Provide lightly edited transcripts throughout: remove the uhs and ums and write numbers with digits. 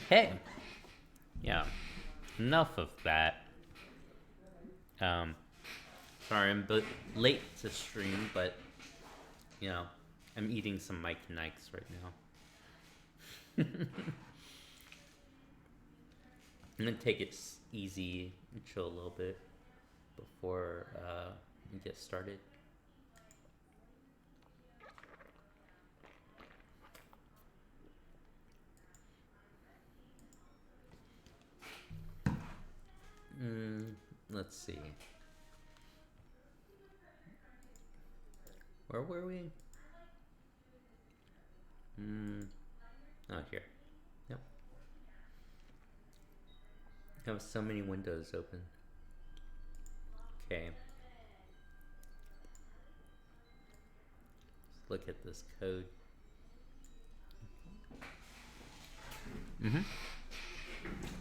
Hey, yeah, enough of that. Um, Sorry, I'm late to stream, but you know, I'm eating some Mike and Ike's right now. I'm gonna take it easy and chill a little bit before we get started. Let's see. Where were we? Oh, here. Yep. I have so many windows open. Okay. Let's look at this code.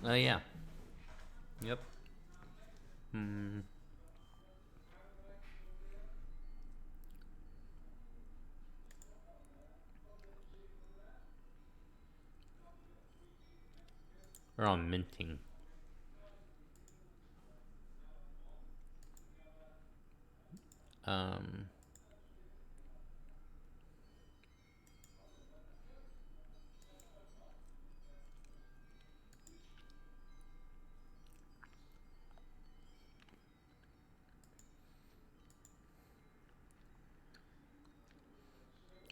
Oh, yeah. Yep. We're on minting.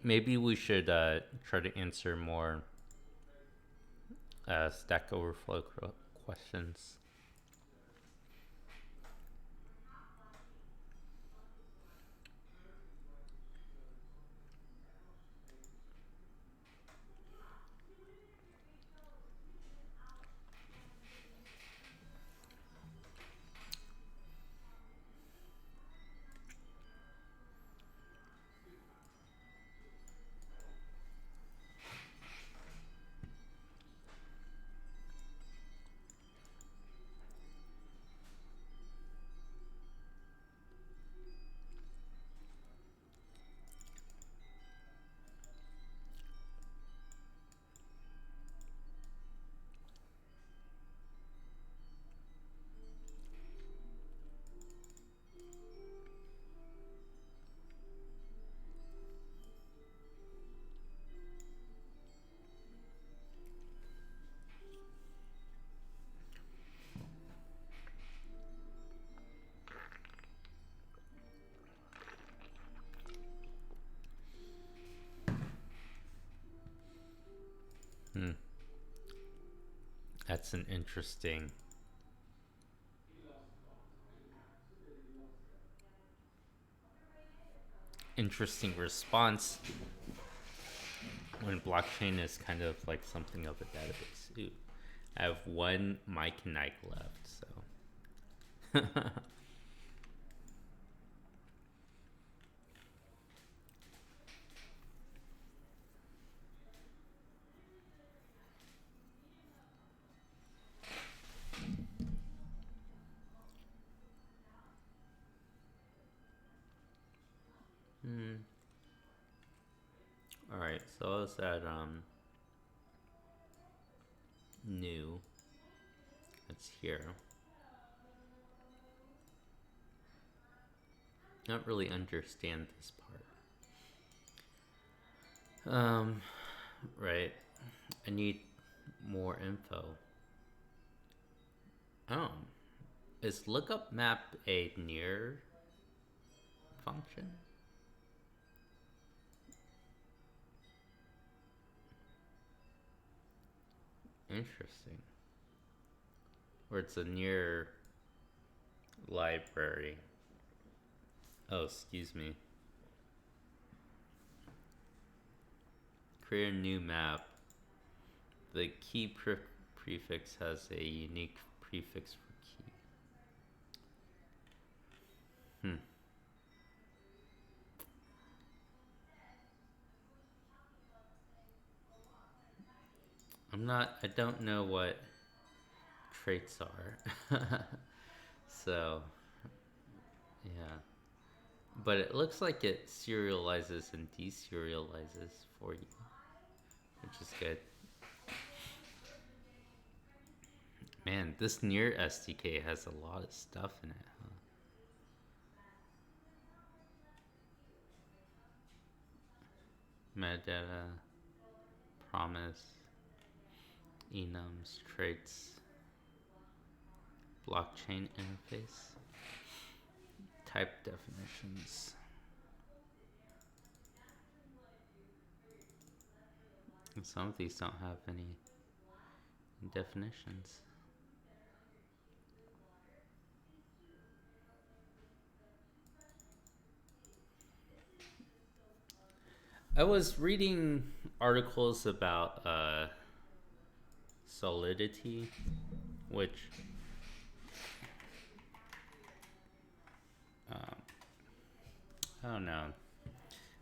Maybe we should try to answer more Stack Overflow questions. That's an interesting response when blockchain is kind of like something of a database. Ooh, I have one Mike and Ike left, so. All right, so I was at new. That's here. I don't really understand this part. Right. I need more info. Oh, is lookup map a near function? Interesting. Or it's a near library. Oh, excuse me. Create a new map. The key prefix has a unique prefix for key. I don't know what traits are. So, yeah. But it looks like it serializes and deserializes for you, which is good. Man, this near SDK has a lot of stuff in it, huh? Metadata, promise, enums, traits, blockchain interface, type definitions. And some of these don't have any definitions. I was reading articles about solidity, which um, I don't know.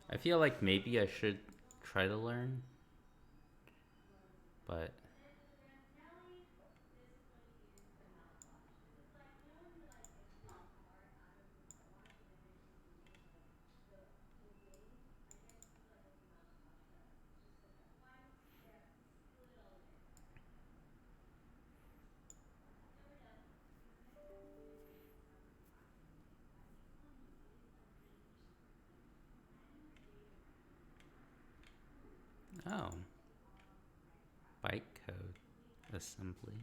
I feel like maybe I should try to learn, but oh, bytecode assembly.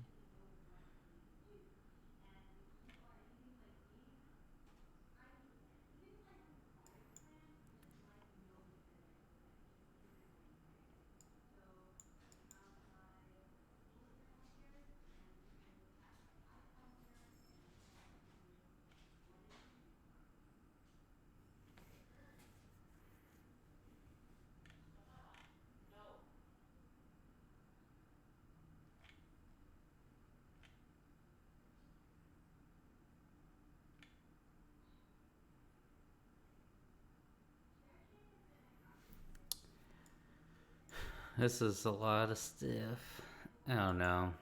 This is a lot of stuff. I don't know.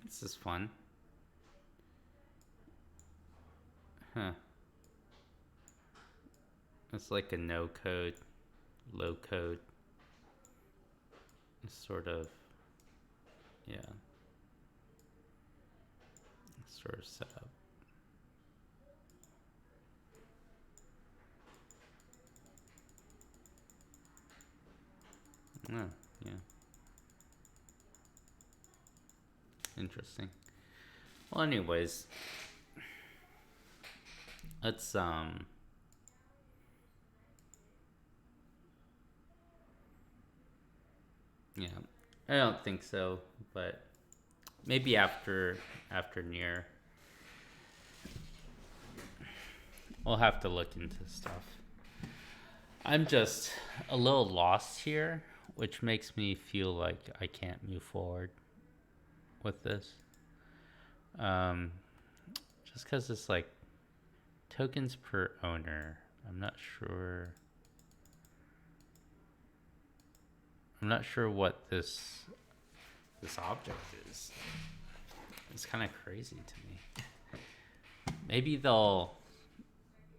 This is fun. Huh. It's like a no code, low code sort of, yeah, sort of setup. Oh, yeah. Interesting. Well, anyways, let's yeah. I don't think so, but maybe after near, we'll have to look into stuff. I'm just a little lost here, which makes me feel like I can't move forward with this. Um, just because it's like tokens per owner. I'm not sure. I'm not sure what this object is. It's kind of crazy to me. Maybe they'll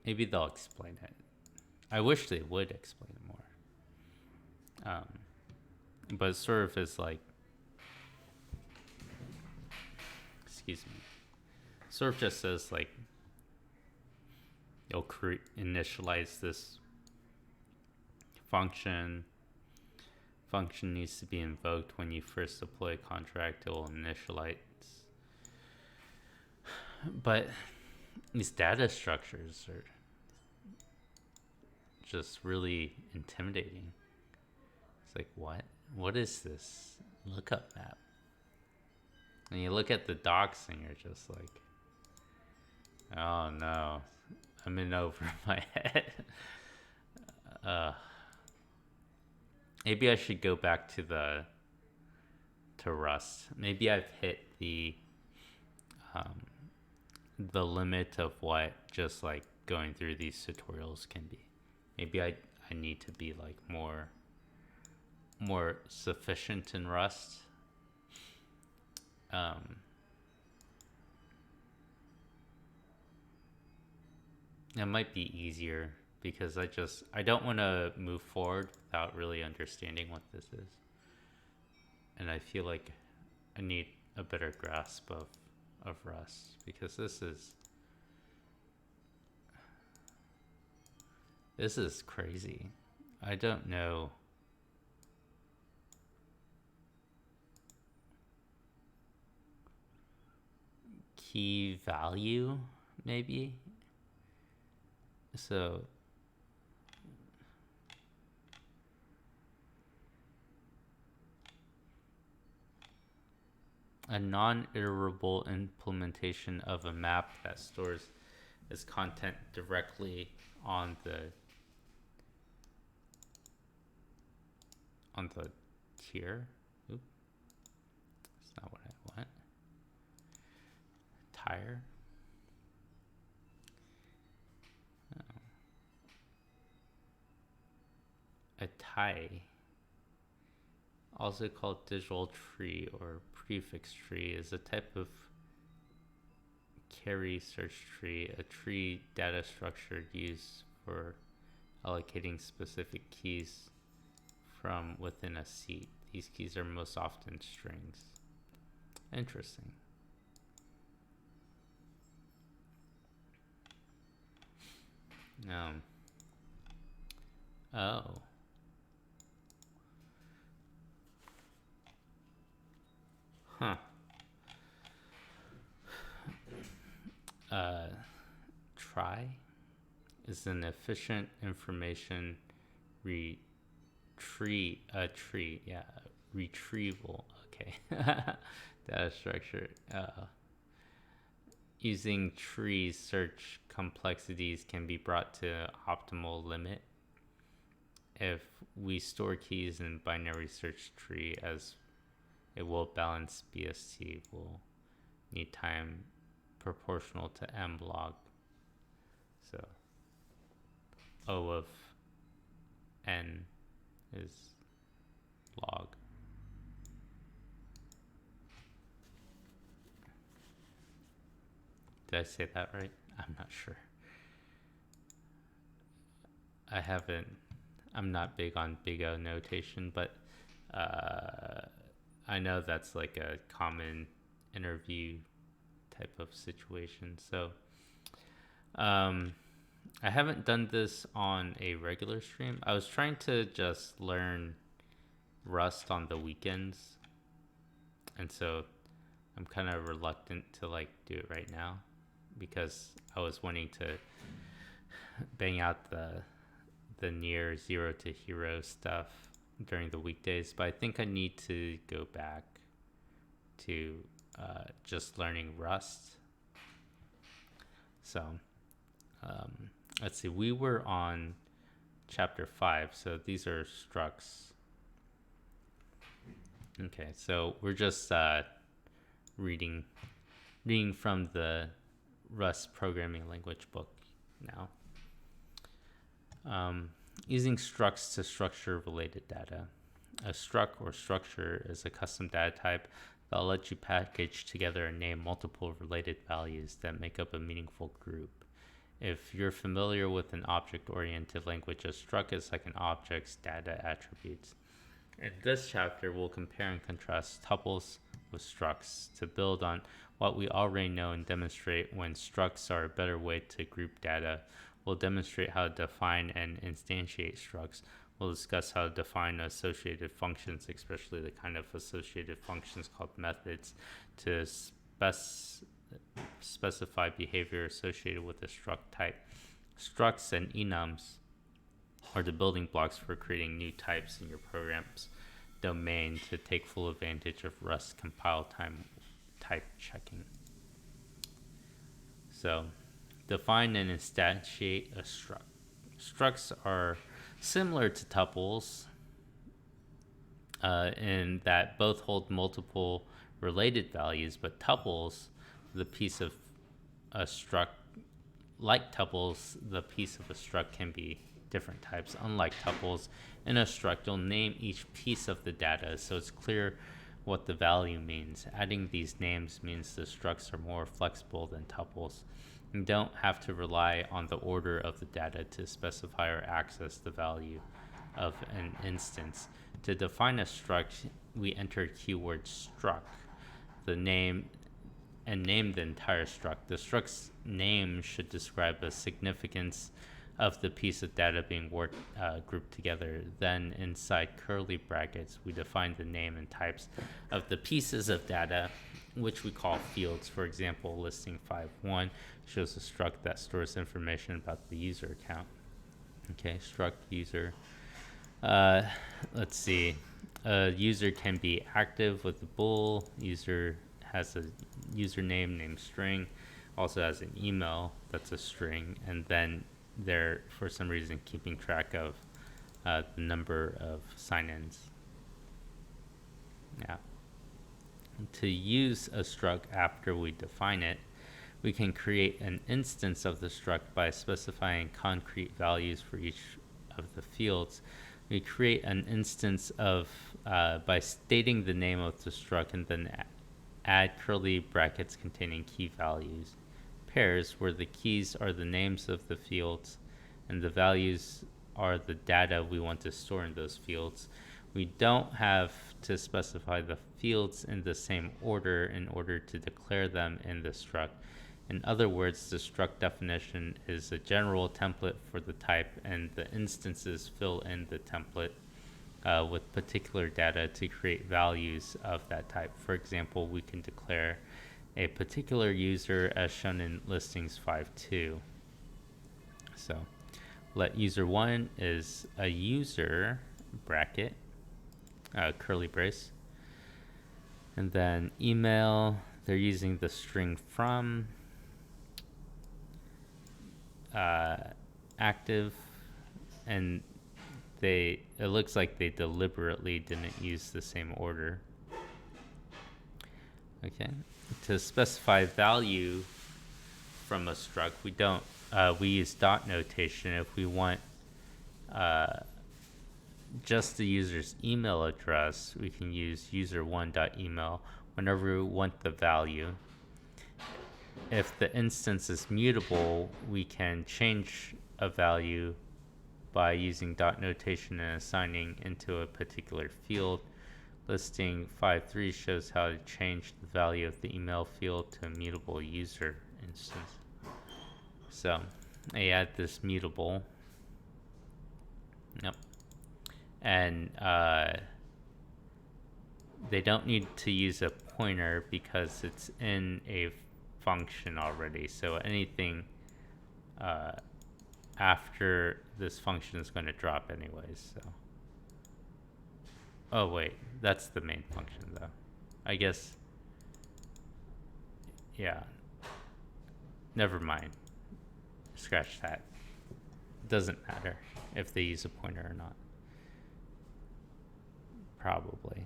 explain it. I wish they would explain it more. But it sort of is like, excuse me, sort of just says like you'll initialize this function. Function needs to be invoked when you first deploy a contract. It will initialize. But these data structures are just really intimidating. It's like, what? What is this lookup map? And you look at the docs and you're just like, oh no, I'm in over my head. Maybe I should go back to the to Rust. Maybe I've hit the limit of what just like going through these tutorials can be. Maybe I need to be like more sufficient in Rust. It might be easier because I don't want to move forward without really understanding what this is. And I feel like I need a better grasp of Rust because this is crazy. I don't know. Key value, maybe? So a non-iterable implementation of a map that stores its content directly on the tier. Oop. That's not what I want. Tire. Oh. A tie, also called digital tree or prefix tree, is a type of carry search tree, a tree data structure used for allocating specific keys from within a seed. These keys are most often strings. Interesting. Oh. Huh. Try is an efficient information retrieval. Okay. Data structure. Using tree search complexities can be brought to optimal limit. If we store keys in binary search tree, as it will balance BST, will need time proportional to m log. So O of n is log. Did I say that right? I'm not sure. I'm not big on big O notation, but I know that's like a common interview type of situation. So I haven't done this on a regular stream. I was trying to just learn Rust on the weekends, and so I'm kind of reluctant to like do it right now because I was wanting to bang out the near zero to hero stuff during the weekdays, but I think I need to go back to just learning Rust. So let's see, we were on chapter 5, so these are structs. Okay, so we're just reading from the Rust programming language book now. Using structs to structure related data. A struct or structure is a custom data type that'll let you package together and name multiple related values that make up a meaningful group. If you're familiar with an object-oriented language, a struct is like an object's data attributes. In this chapter, we'll compare and contrast tuples with structs to build on what we already know and demonstrate when structs are a better way to group data. We'll demonstrate how to define and instantiate structs. We'll discuss how to define associative functions, especially the kind of associative functions called methods, to specify behavior associated with a struct type. Structs and enums are the building blocks for creating new types in your program's domain to take full advantage of Rust compile time type checking. So, define and instantiate a struct. Structs are similar to tuples in that both hold multiple related values, but tuples, the piece of a struct, like tuples, the piece of a struct can be different types. Unlike tuples, in a struct, you'll name each piece of the data so it's clear what the value means. Adding these names means the structs are more flexible than tuples. You don't have to rely on the order of the data to specify or access the value of an instance. To define a struct, we enter keyword struct, the name, and name the entire struct. The struct's name should describe the significance of the piece of data being grouped together. Then inside curly brackets, we define the name and types of the pieces of data, which we call fields. For example, listing 5.1 shows a struct that stores information about the user account. Okay, struct user. Let's see. A user can be active with the bool. User has a username named string, also has an email that's a string, and then they're for some reason keeping track of the number of sign-ins. Yeah. To use a struct after we define it, we can create an instance of the struct by specifying concrete values for each of the fields. We create an instance of by stating the name of the struct and then add curly brackets containing key values. Pairs, where the keys are the names of the fields and the values are the data we want to store in those fields. We don't have to specify the fields in the same order in order to declare them in the struct. In other words, the struct definition is a general template for the type, and the instances fill in the template with particular data to create values of that type. For example, we can declare a particular user as shown in listings 5.2. So let user1 is a user bracket, curly brace, and then email, they're using the string from, active, and it looks like they deliberately didn't use the same order. Okay, to specify value from a struct, we use dot notation. If we want just the user's email address, we can use user1.email whenever we want the value. If the instance is mutable, we can change a value by using dot notation and assigning into a particular field. Listing 5.3 shows how to change the value of the email field to a mutable user instance. So I add this mutable. Yep. And they don't need to use a pointer because it's in a function already. So anything after this function is going to drop anyways. So, oh wait, that's the main function though. I guess, yeah. Never mind. Scratch that. Doesn't matter if they use a pointer or not. Probably.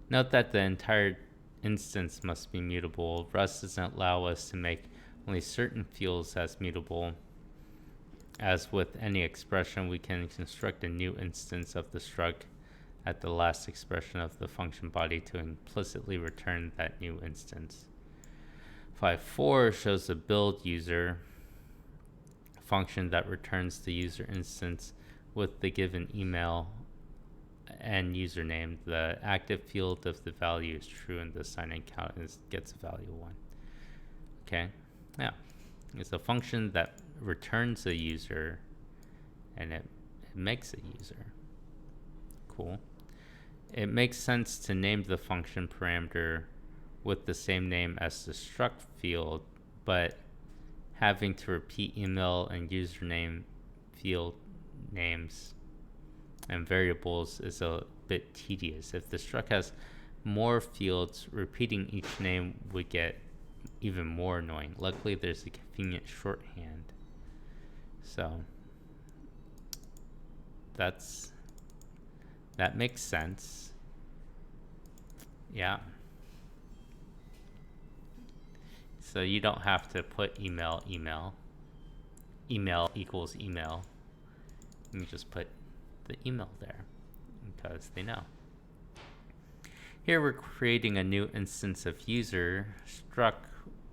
Note that the entire instance must be mutable. Rust doesn't allow us to make only certain fields as mutable. As with any expression, we can construct a new instance of the struct at the last expression of the function body to implicitly return that new instance. 5.4 shows a build user function that returns the user instance with the given email and username. The active field of the value is true and the sign-in count gets a value 1. Okay, yeah. It's a function that returns a user and it makes a user. Cool. It makes sense to name the function parameter with the same name as the struct field, but having to repeat email and username field names and variables is a bit tedious. If the struct has more fields, repeating each name would get even more annoying. Luckily, there's a convenient shorthand. So that's That makes sense. Yeah. So you don't have to put email equals email. You just put the email there because they know. Here we're creating a new instance of user struct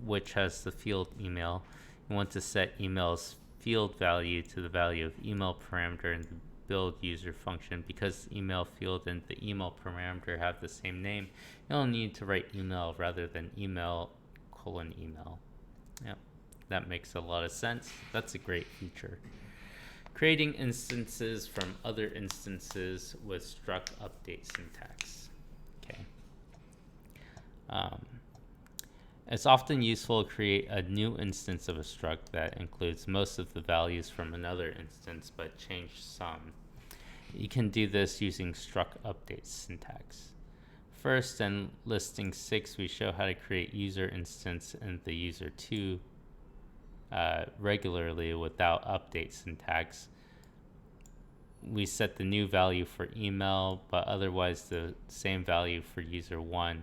which has the field email. We want to set email's field value to the value of email parameter in the build user function. Because the email field and the email parameter have the same name, you'll need to write email rather than email : email. Yep, that makes a lot of sense. That's a great feature. Creating instances from other instances with struct update syntax. Okay. It's often useful to create a new instance of a struct that includes most of the values from another instance but change some. You can do this using struct update syntax. First, in listing 6, we show how to create user instance in the user2 regularly without update syntax. We set the new value for email, but otherwise the same value for user1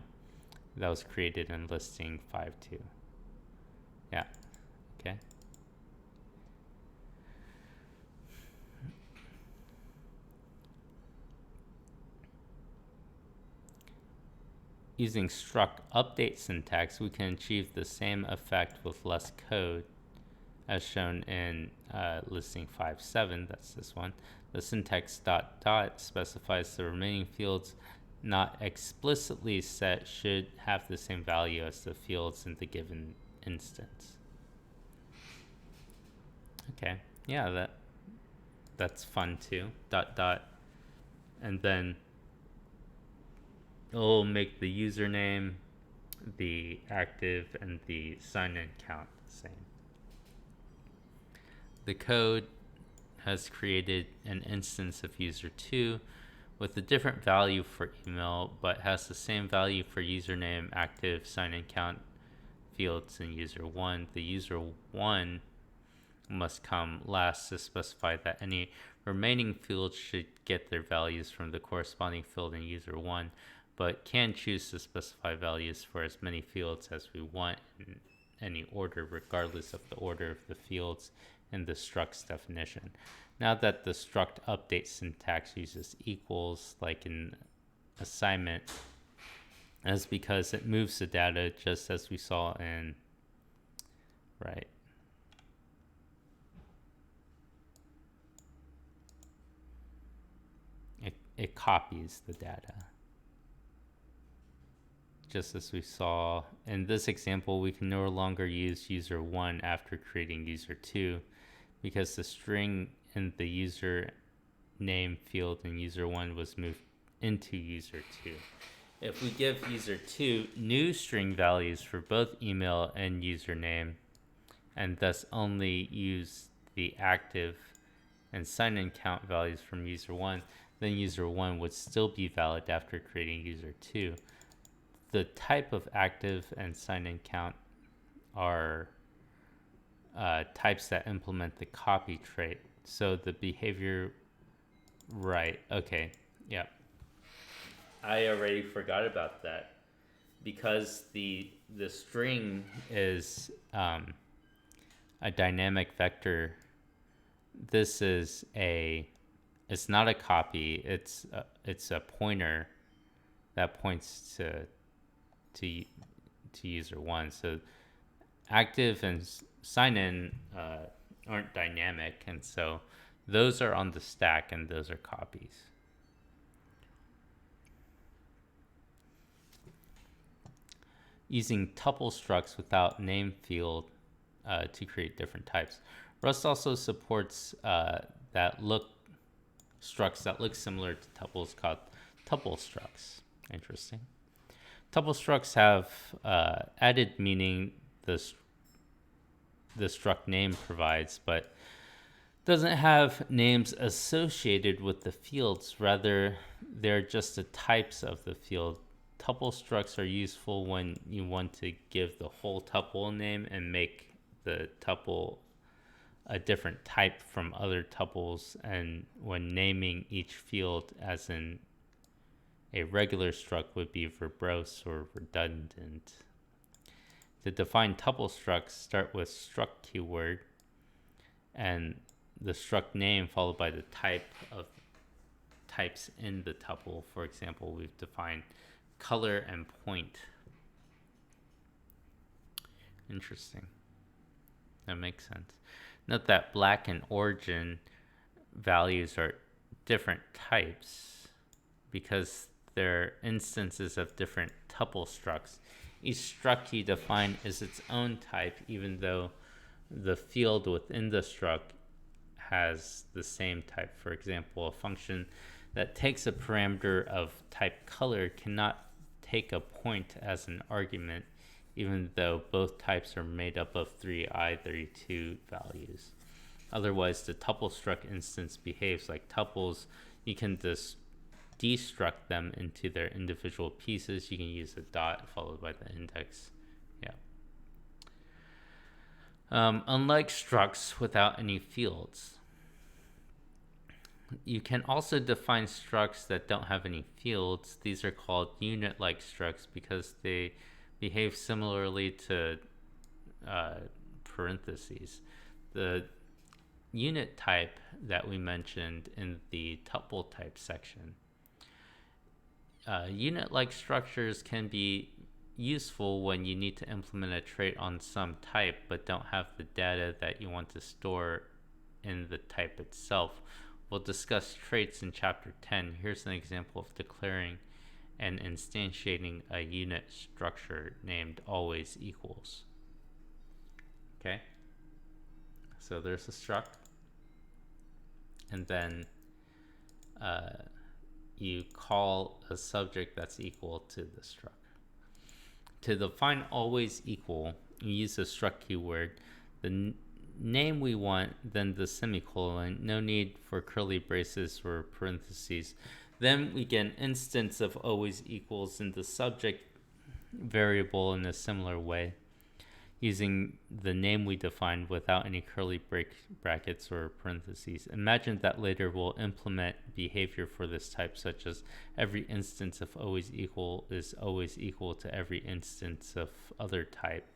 that was created in listing 5.2. Yeah, okay. Using struct update syntax, we can achieve the same effect with less code, as shown in listing 5.7, that's this one. The syntax ... specifies the remaining fields not explicitly set should have the same value as the fields in the given instance. Okay, yeah, that's fun too. ... And then it'll make the username, the active, and the sign-in count the same. The code has created an instance of user2 with a different value for email, but has the same value for username, active, sign-in count fields in user1. The user1 must come last to specify that any remaining fields should get their values from the corresponding field in user1, but can choose to specify values for as many fields as we want in any order, regardless of the order of the fields in the struct's definition. Now that the struct update syntax uses equals like in assignment, that's because it moves the data just as we saw in, right? It copies the data. Just as we saw in this example, we can no longer use user1 after creating user2 because the string in the user name field in user1 was moved into user2. If we give user2 new string values for both email and username, and thus only use the active and sign-in count values from user1, then user1 would still be valid after creating user2. The type of active and sign-in count are types that implement the copy trait. So the behavior, right, okay, yeah. I already forgot about that. Because the string is a dynamic vector, this is it's not a copy, it's a pointer that points to user1. So active and sign-in aren't dynamic, and so those are on the stack and those are copies. Using tuple structs without name field to create different types. Rust also supports structs that look similar to tuples called Tuple Structs. Interesting. Tuple structs have added meaning the struct name provides, but doesn't have names associated with the fields. Rather, they're just the types of the field. Tuple structs are useful when you want to give the whole tuple name and make the tuple a different type from other tuples, and when naming each field, as in A regular struct would be verbose or redundant. To define tuple structs, start with struct keyword and the struct name followed by the type of types in the tuple. For example, we've defined color and point. Interesting. That makes sense. Note that black and origin values are different types because they're instances of different tuple structs. Each struct you define is its own type, even though the field within the struct has the same type. For example, a function that takes a parameter of type color cannot take a point as an argument, even though both types are made up of three I32 values. Otherwise, the tuple struct instance behaves like tuples. You can just destruct them into their individual pieces. You can use a dot followed by the index. Yeah. Unlike structs without any fields, you can also define structs that don't have any fields. These are called unit-like structs because they behave similarly to parentheses. The unit type that we mentioned in the tuple type section. Unit-like structures can be useful when you need to implement a trait on some type but don't have the data that you want to store in the type itself. We'll discuss traits in chapter 10. Here's an example of declaring and instantiating a unit structure named always equals. Okay, so there's a struct, and then you call a subject that's equal to the struct. To define always equal, you use the struct keyword, the name we want, then the semicolon, no need for curly braces or parentheses. Then we get an instance of always equals in the subject variable in a similar way, using the name we defined without any curly brackets or parentheses. Imagine that later we'll implement behavior for this type, such as every instance of always equal is always equal to every instance of other type,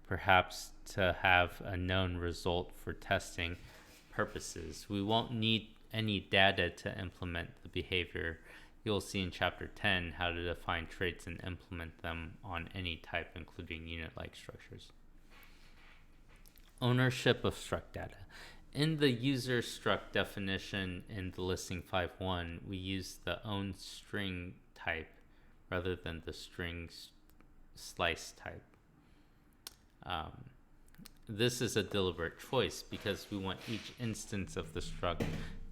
perhaps to have a known result for testing purposes. We won't need any data to implement the behavior. You'll see in chapter 10 how to define traits and implement them on any type, including unit-like structures. Ownership of struct data. In the user struct definition in the listing 5.1, we use the own string type rather than the string slice type. This is a deliberate choice because we want each instance of the struct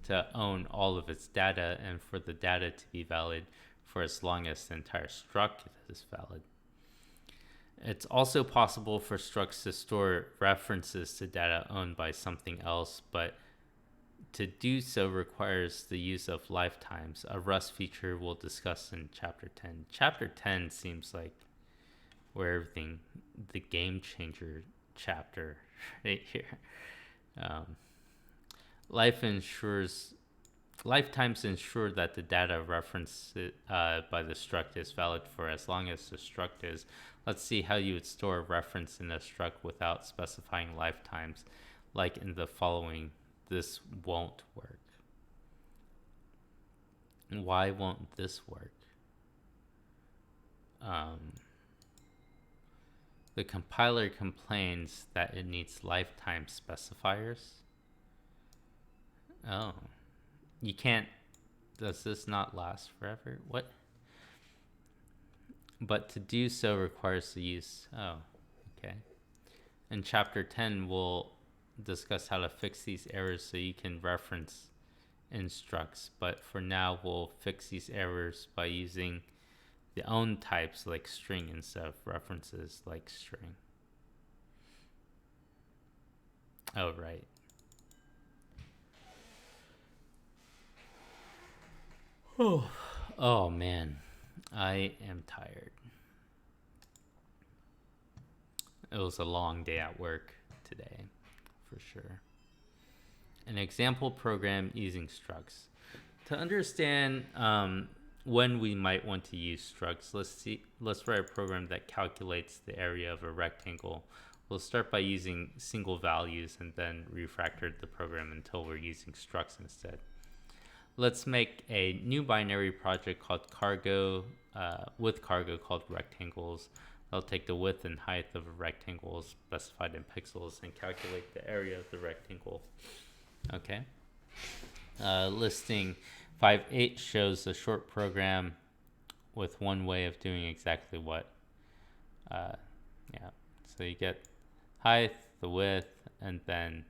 to own all of its data and for the data to be valid for as long as the entire struct is valid. It's also possible for structs to store references to data owned by something else, but to do so requires the use of lifetimes, a Rust feature we'll discuss in chapter 10. Chapter 10 seems like where everything, the game changer chapter right here. Lifetimes ensure that the data referenced by the struct is valid for as long as the struct is. Let's see how you would store a reference in a struct without specifying lifetimes, like in the following. This won't work. Why won't this work? The compiler complains that it needs lifetime specifiers. Oh, you can't. Does this not last forever? What? But to do so requires the use. Oh, okay. In chapter 10, we'll discuss how to fix these errors so you can reference in structs. But for now, we'll fix these errors by using the own types like string instead of references like string. Oh, right. Oh man, I am tired. It was a long day at work today, for sure. An example program using structs. To understand when we might want to use structs. Let's write a program that calculates the area of a rectangle. We'll start by using single values and then refactor the program until we're using structs instead. Let's make a new binary project called cargo, with cargo called rectangles. I'll take the width and height of a rectangle specified in pixels and calculate the area of the rectangle. Okay. Listing 5.8 shows a short program with one way of doing exactly what. So you get height, the width, and then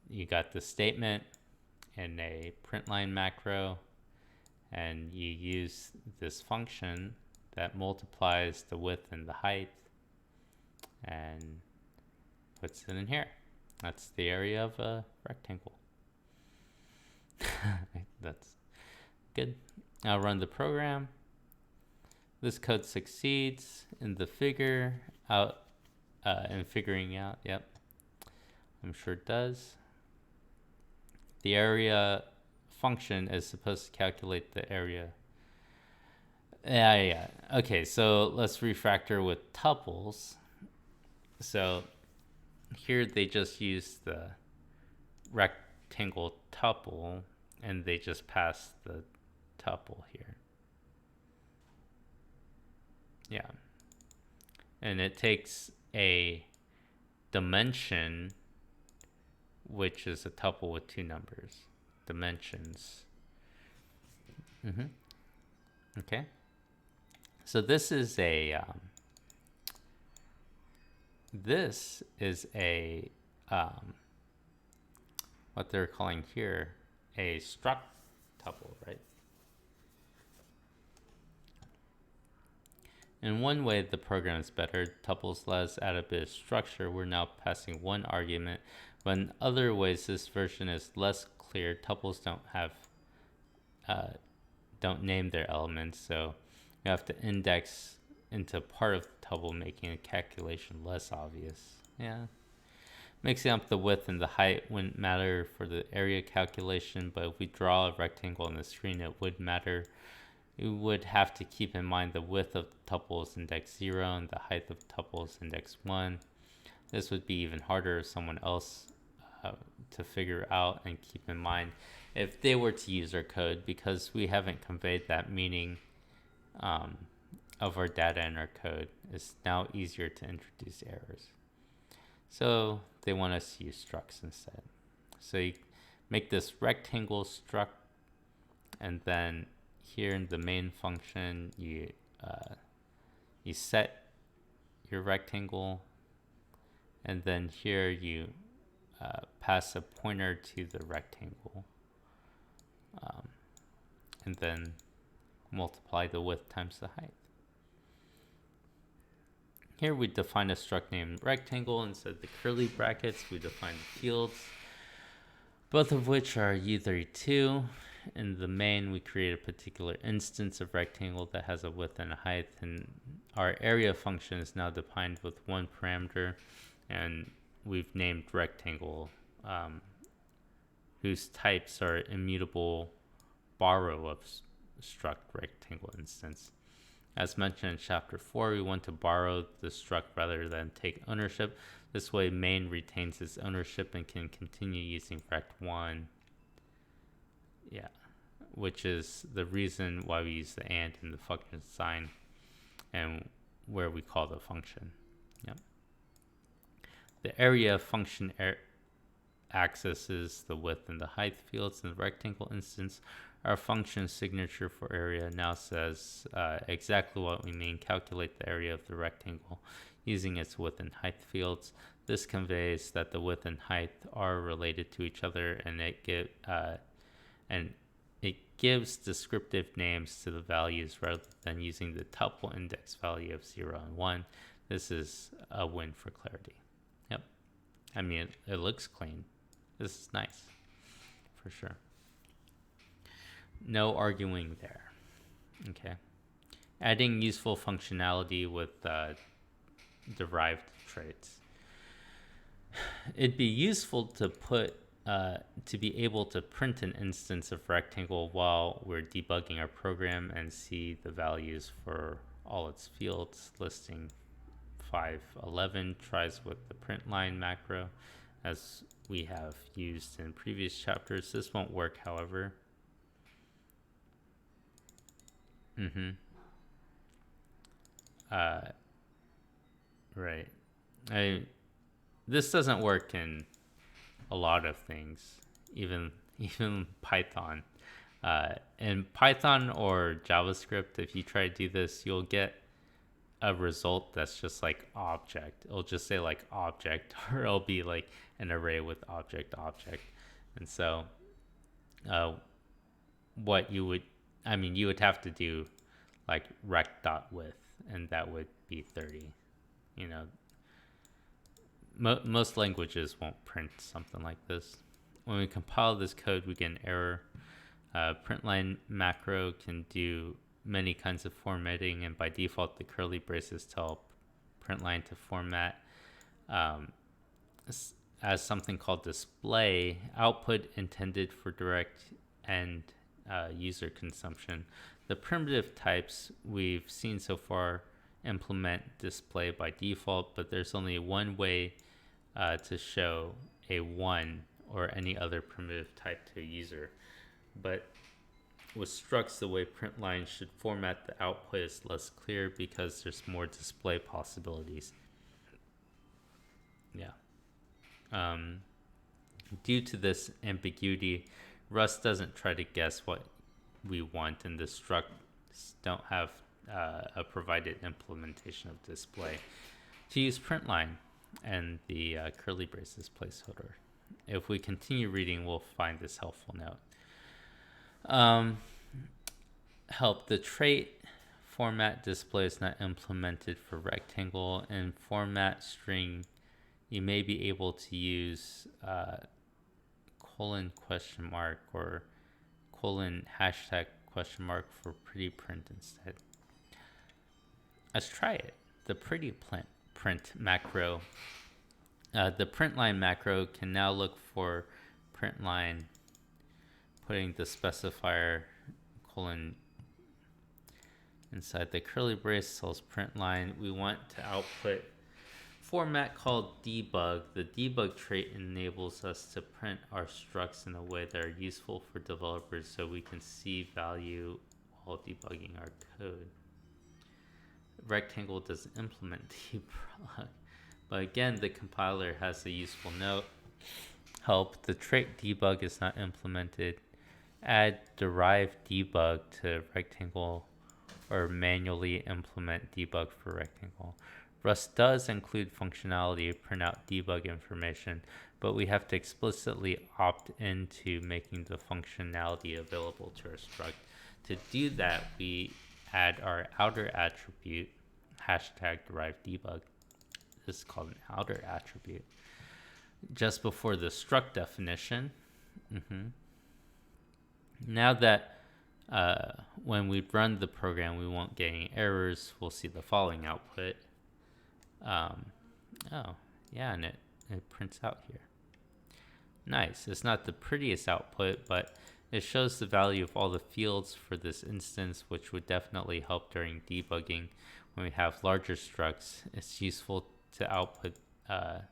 you got the statement in a print line macro, and you use this function that multiplies the width and the height and puts it in here. That's the area of a rectangle. That's good. Now run the program. This code succeeds in the figure out and figuring out. Yep, I'm sure it does. The area function is supposed to calculate the area. Yeah. Okay, so let's refactor with tuples. So here they just use the rectangle tuple and they just pass the tuple here. Yeah. And it takes a dimension, which is a tuple with two numbers. Dimensions. Okay. So this is a what they're calling here a struct tuple, right? In one way, the program is better. Tuples let us add a bit of structure. We're now passing one argument. But in other ways, this version is less clear. Tuples don't name their elements, so you have to index into part of the tuple, making a calculation less obvious. Yeah. Mixing up the width and the height wouldn't matter for the area calculation, but if we draw a rectangle on the screen, it would matter. You would have to keep in mind the width of the tuple is index 0 and the height of the tuple is index 1. This would be even harder if someone else to figure out and keep in mind if they were to use our code, because we haven't conveyed that meaning of our data in our code. It's now easier to introduce errors. So they want us to use structs instead. So you make this rectangle struct, and then here in the main function, you set your rectangle, and then here you pass a pointer to the rectangle, and then multiply the width times the height. Here we define a struct named rectangle. Instead of the curly brackets, we define the fields, both of which are u32. In the main, we create a particular instance of rectangle that has a width and a height, and our area function is now defined with one parameter, and we've named rectangle, whose types are immutable borrow of struct rectangle instance. As mentioned in chapter 4, we want to borrow the struct rather than take ownership. This way main retains its ownership and can continue using rect1. Yeah, which is the reason why we use the and in the function sign and where we call the function. Yep. The area function accesses the width and the height fields in the rectangle instance. Our function signature for area now says exactly what we mean. Calculate the area of the rectangle using its width and height fields. This conveys that the width and height are related to each other, and it gives descriptive names to the values rather than using the tuple index value of 0 and 1. This is a win for clarity. Yep. I mean, it looks clean. This is nice, for sure. No arguing there. Okay. Adding useful functionality with derived traits. it'd be useful to put to be able to print an instance of rectangle while we're debugging our program and see the values for all its fields. Listing 511 tries with the print line macro, as we have used in previous chapters. This won't work, however. Right. This doesn't work in a lot of things, even Python. In Python or JavaScript, if you try to do this, you'll get a result that's just like object. It'll just say like object, or it'll be like an array with object. And so what you would have to do like rect.width, and that would be 30. Most languages won't print something like this. When we compile this code, we get an error. Printline macro can do many kinds of formatting, and by default, the curly braces tell printline to format as something called display output intended for direct and user consumption. The primitive types we've seen so far implement display by default, but there's only one way to show a 1 or any other primitive type to a user. But with structs, the way print lines should format the output is less clear because there's more display possibilities. Due to this ambiguity, Rust doesn't try to guess what we want, and the structs don't have a provided implementation of display. To use printline and the curly braces placeholder. If we continue reading, we'll find this helpful note. Help: the trait format display is not implemented for rectangle. In format string, you may be able to use colon question mark or colon hashtag question mark for pretty print instead. Let's try it. The pretty print macro. The print line macro can now look for print line, putting the specifier colon inside the curly brace tells print line. We want to output format called debug. The debug trait enables us to print our structs in a way that are useful for developers so we can see value while debugging our code. Rectangle doesn't implement debug, but again, the compiler has a useful note. Help: the trait debug is not implemented. Add derive debug to rectangle or manually implement debug for rectangle. Rust does include functionality to print out debug information, but we have to explicitly opt into making the functionality available to our struct. To do that, we add our outer attribute, hashtag derive debug. This is called an outer attribute, just before the struct definition. Now that when we run the program, we won't get any errors. We'll see the following output. And it prints out here. Nice. It's not the prettiest output, but it shows the value of all the fields for this instance, which would definitely help during debugging. When we have larger structs, it's useful to output to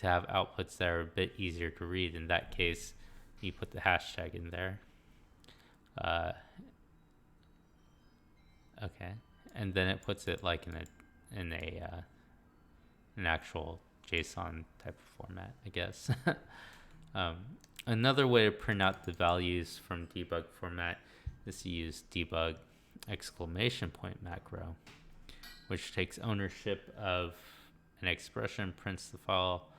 have outputs that are a bit easier to read. In that case, you put the hashtag in there. Okay, and then it puts it like in an actual JSON type of format, I guess. Another way to print out the values from debug format is to use debug exclamation point macro, which takes ownership of an expression, prints the file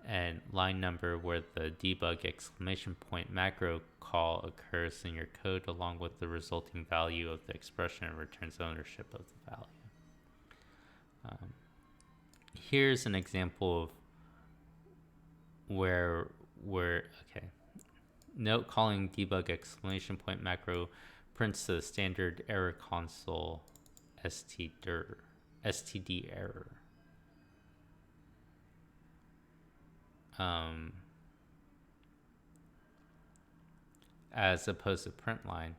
and line number where the debug exclamation point macro call occurs in your code, along with the resulting value of the expression, and returns ownership of the value. Here's an example of where okay. Note: calling debug exclamation point macro prints the standard error console std error. um, as opposed to print line,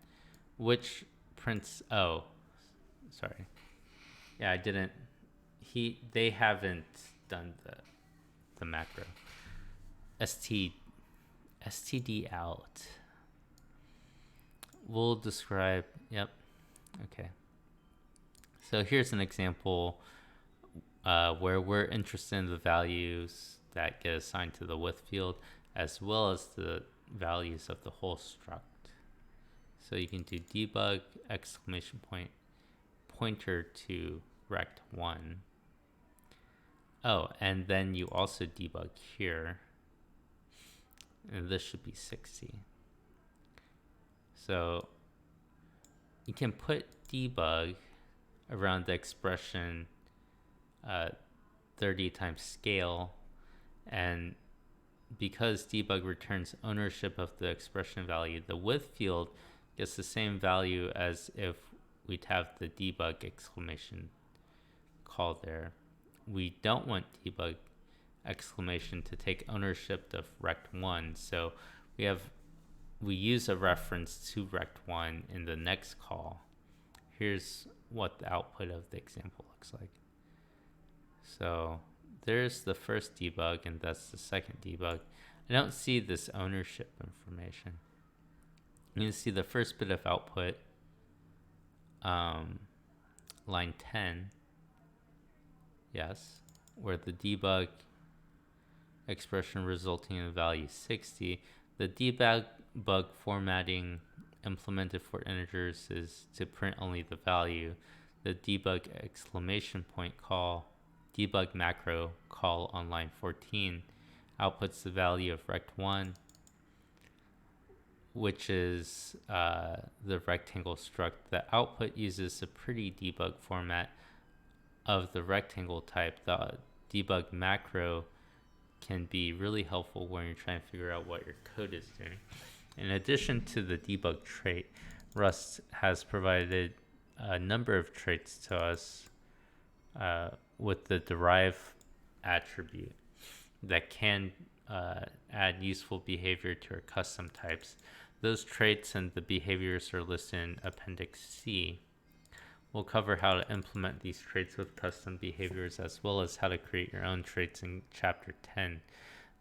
which prints, oh, sorry. Yeah, I didn't, they haven't done the macro. std out. We'll describe, yep, okay. So here's an example where we're interested in the values that get assigned to the width field as well as the values of the whole struct. So you can do debug exclamation point pointer to rect1. Oh, and then you also debug here, and this should be 60. So you can put debug around the expression 30 times scale, and because debug returns ownership of the expression value, the width field gets the same value as if we'd have the debug exclamation call there. We don't want debug exclamation to take ownership of rect1, so we use a reference to rect1 in the next call. Here's what the output of the example looks like. So there's the first debug, and that's the second debug. I don't see this ownership information. You can see the first bit of output, line 10, yes, where the debug expression resulting in value 60. The debug formatting implemented for integers is to print only the value. The debug exclamation point call, debug macro call on line 14 outputs the value of rect1, which is the rectangle struct. The output uses a pretty debug format of the rectangle type. The debug macro can be really helpful when you're trying to figure out what your code is doing. In addition to the debug trait, Rust has provided a number of traits to us with the derive attribute that can add useful behavior to our custom types. Those traits and the behaviors are listed in Appendix C. We'll cover how to implement these traits with custom behaviors as well as how to create your own traits in Chapter 10.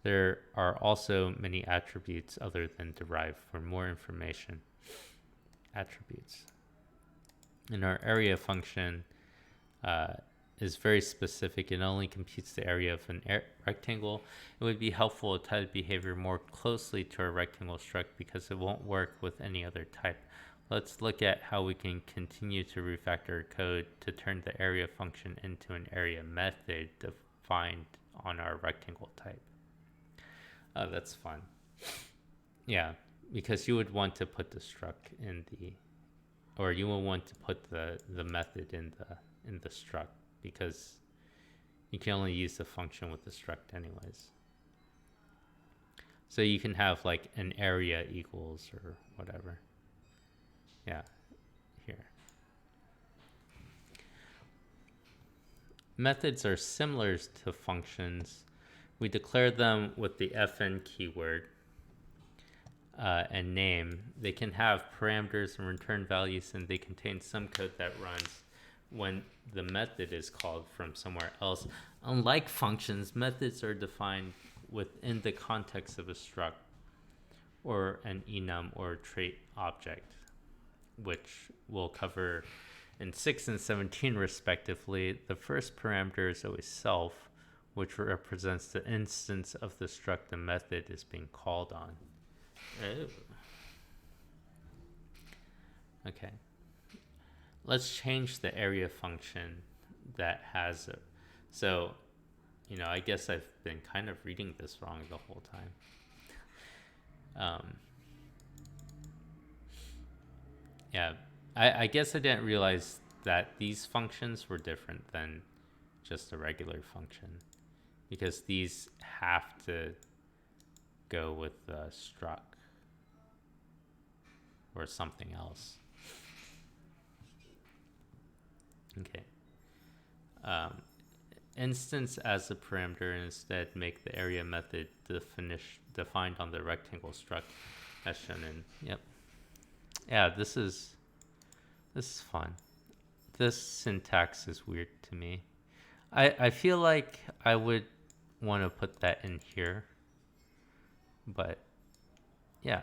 There are also many attributes other than derive. For more information, attributes. And our area function is very specific. It only computes the area of an rectangle. It would be helpful to tie the behavior more closely to a rectangle struct because it won't work with any other type. Let's look at how we can continue to refactor code to turn the area function into an area method defined on our rectangle type. Oh, that's fun. Yeah, because you would want to put the struct in the, or you will want to put the method in the struct because you can only use the function with the struct anyways. So you can have like an area equals or whatever. Yeah, here. Methods are similar to functions. We declare them with the fn keyword and name. They can have parameters and return values, and they contain some code that runs when the method is called from somewhere else. Unlike functions, methods are defined within the context of a struct or an enum or trait object, which we'll cover in 6 and 17 respectively. The first parameter is always self, which represents the instance of the struct the method is being called on. Oh. Okay. Let's change the area function that has it. So, I guess I've been kind of reading this wrong the whole time. Yeah, I guess I didn't realize that these functions were different than just a regular function because these have to go with the struct or something else. Okay. instance as a parameter and instead make the area method defined on the rectangle struct as shown in. Yep. Yeah, this is fun. This syntax is weird to me. I feel like I would want to put that in here, but yeah,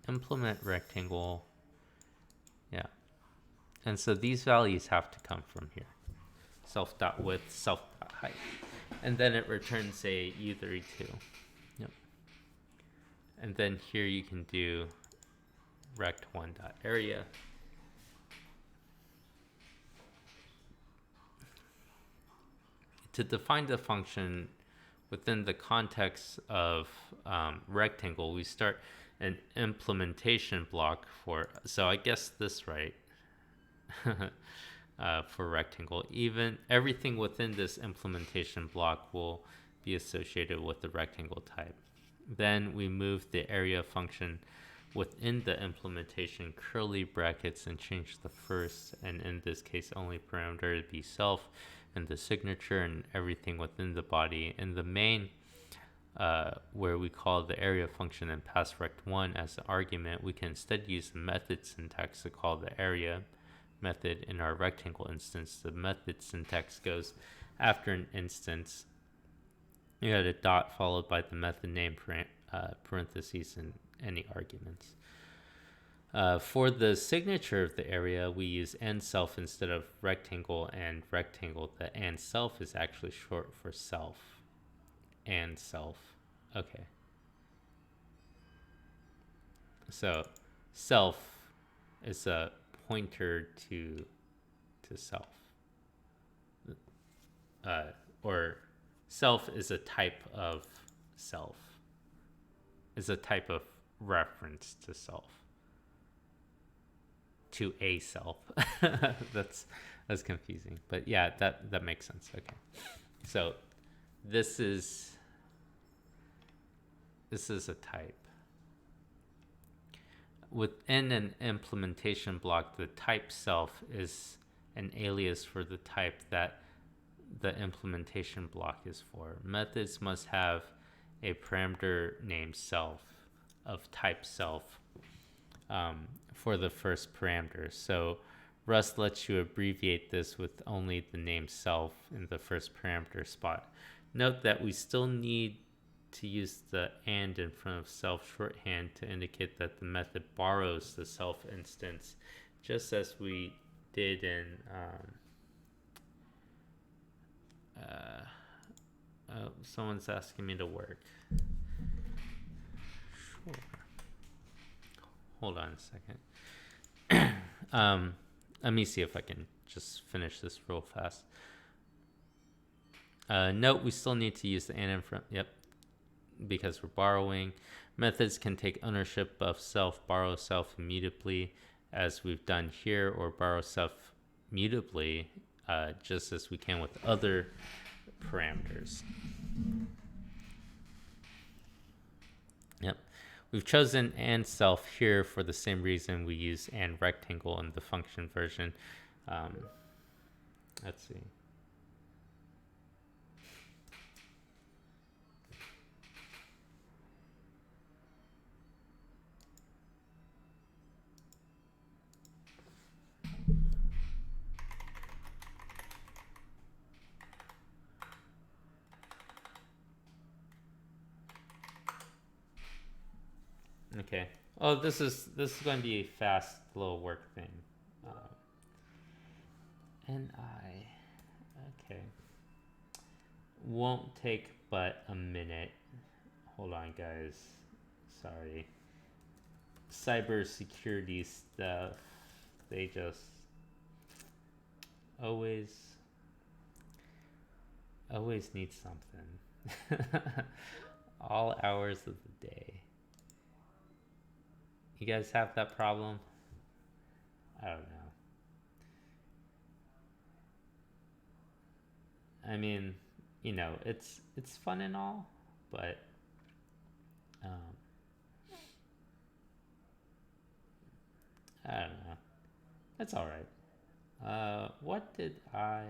implement rectangle. Yeah, and so these values have to come from here. Self.width, self.height, and then it returns a U32. Yep. And then here you can do rect1.area. To define the function within the context of rectangle, we start an implementation block for, so I guess this right, for rectangle. Even everything within this implementation block will be associated with the rectangle type. Then we move the area function within the implementation curly brackets and change the first, and in this case only parameter to be self, and the signature and everything within the body. In the main, where we call the area function and pass rect1 as the argument, we can instead use the method syntax to call the area method in our rectangle instance. The method syntax goes after an instance. You got a dot followed by the method name, parentheses, and any arguments. For the signature of the area, we use and self instead of rectangle and rectangle. The and self is actually short for self. And self. Okay. So self is a pointer to self. Or self is a type of self. Is a type of reference to self. To a self. That's confusing, but yeah, that makes sense. Okay, so this is a type within an implementation block. The type self is an alias for the type that the implementation block is for. Methods must have a parameter named self of type self for the first parameter. So Rust lets you abbreviate this with only the name self in the first parameter spot. Note that we still need to use the and in front of self shorthand to indicate that the method borrows the self instance, just as we did in someone's asking me to work. Sure. Hold on a second. Let me see if I can just finish this real fast. Note we still need to use the and in front. Yep. Because we're borrowing. Methods can take ownership of self, borrow self immutably, as we've done here, or borrow self mutably, just as we can with other parameters. Yep. We've chosen and self here for the same reason we use and rectangle in the function version. Let's see. Okay. Oh, this is going to be a fast little work thing. Okay. Won't take but a minute. Hold on, guys. Sorry. Cybersecurity stuff. They just always need something. All hours of the day. You guys have that problem? I don't know. I mean, you know, it's fun and all, but I don't know. That's all right. What did I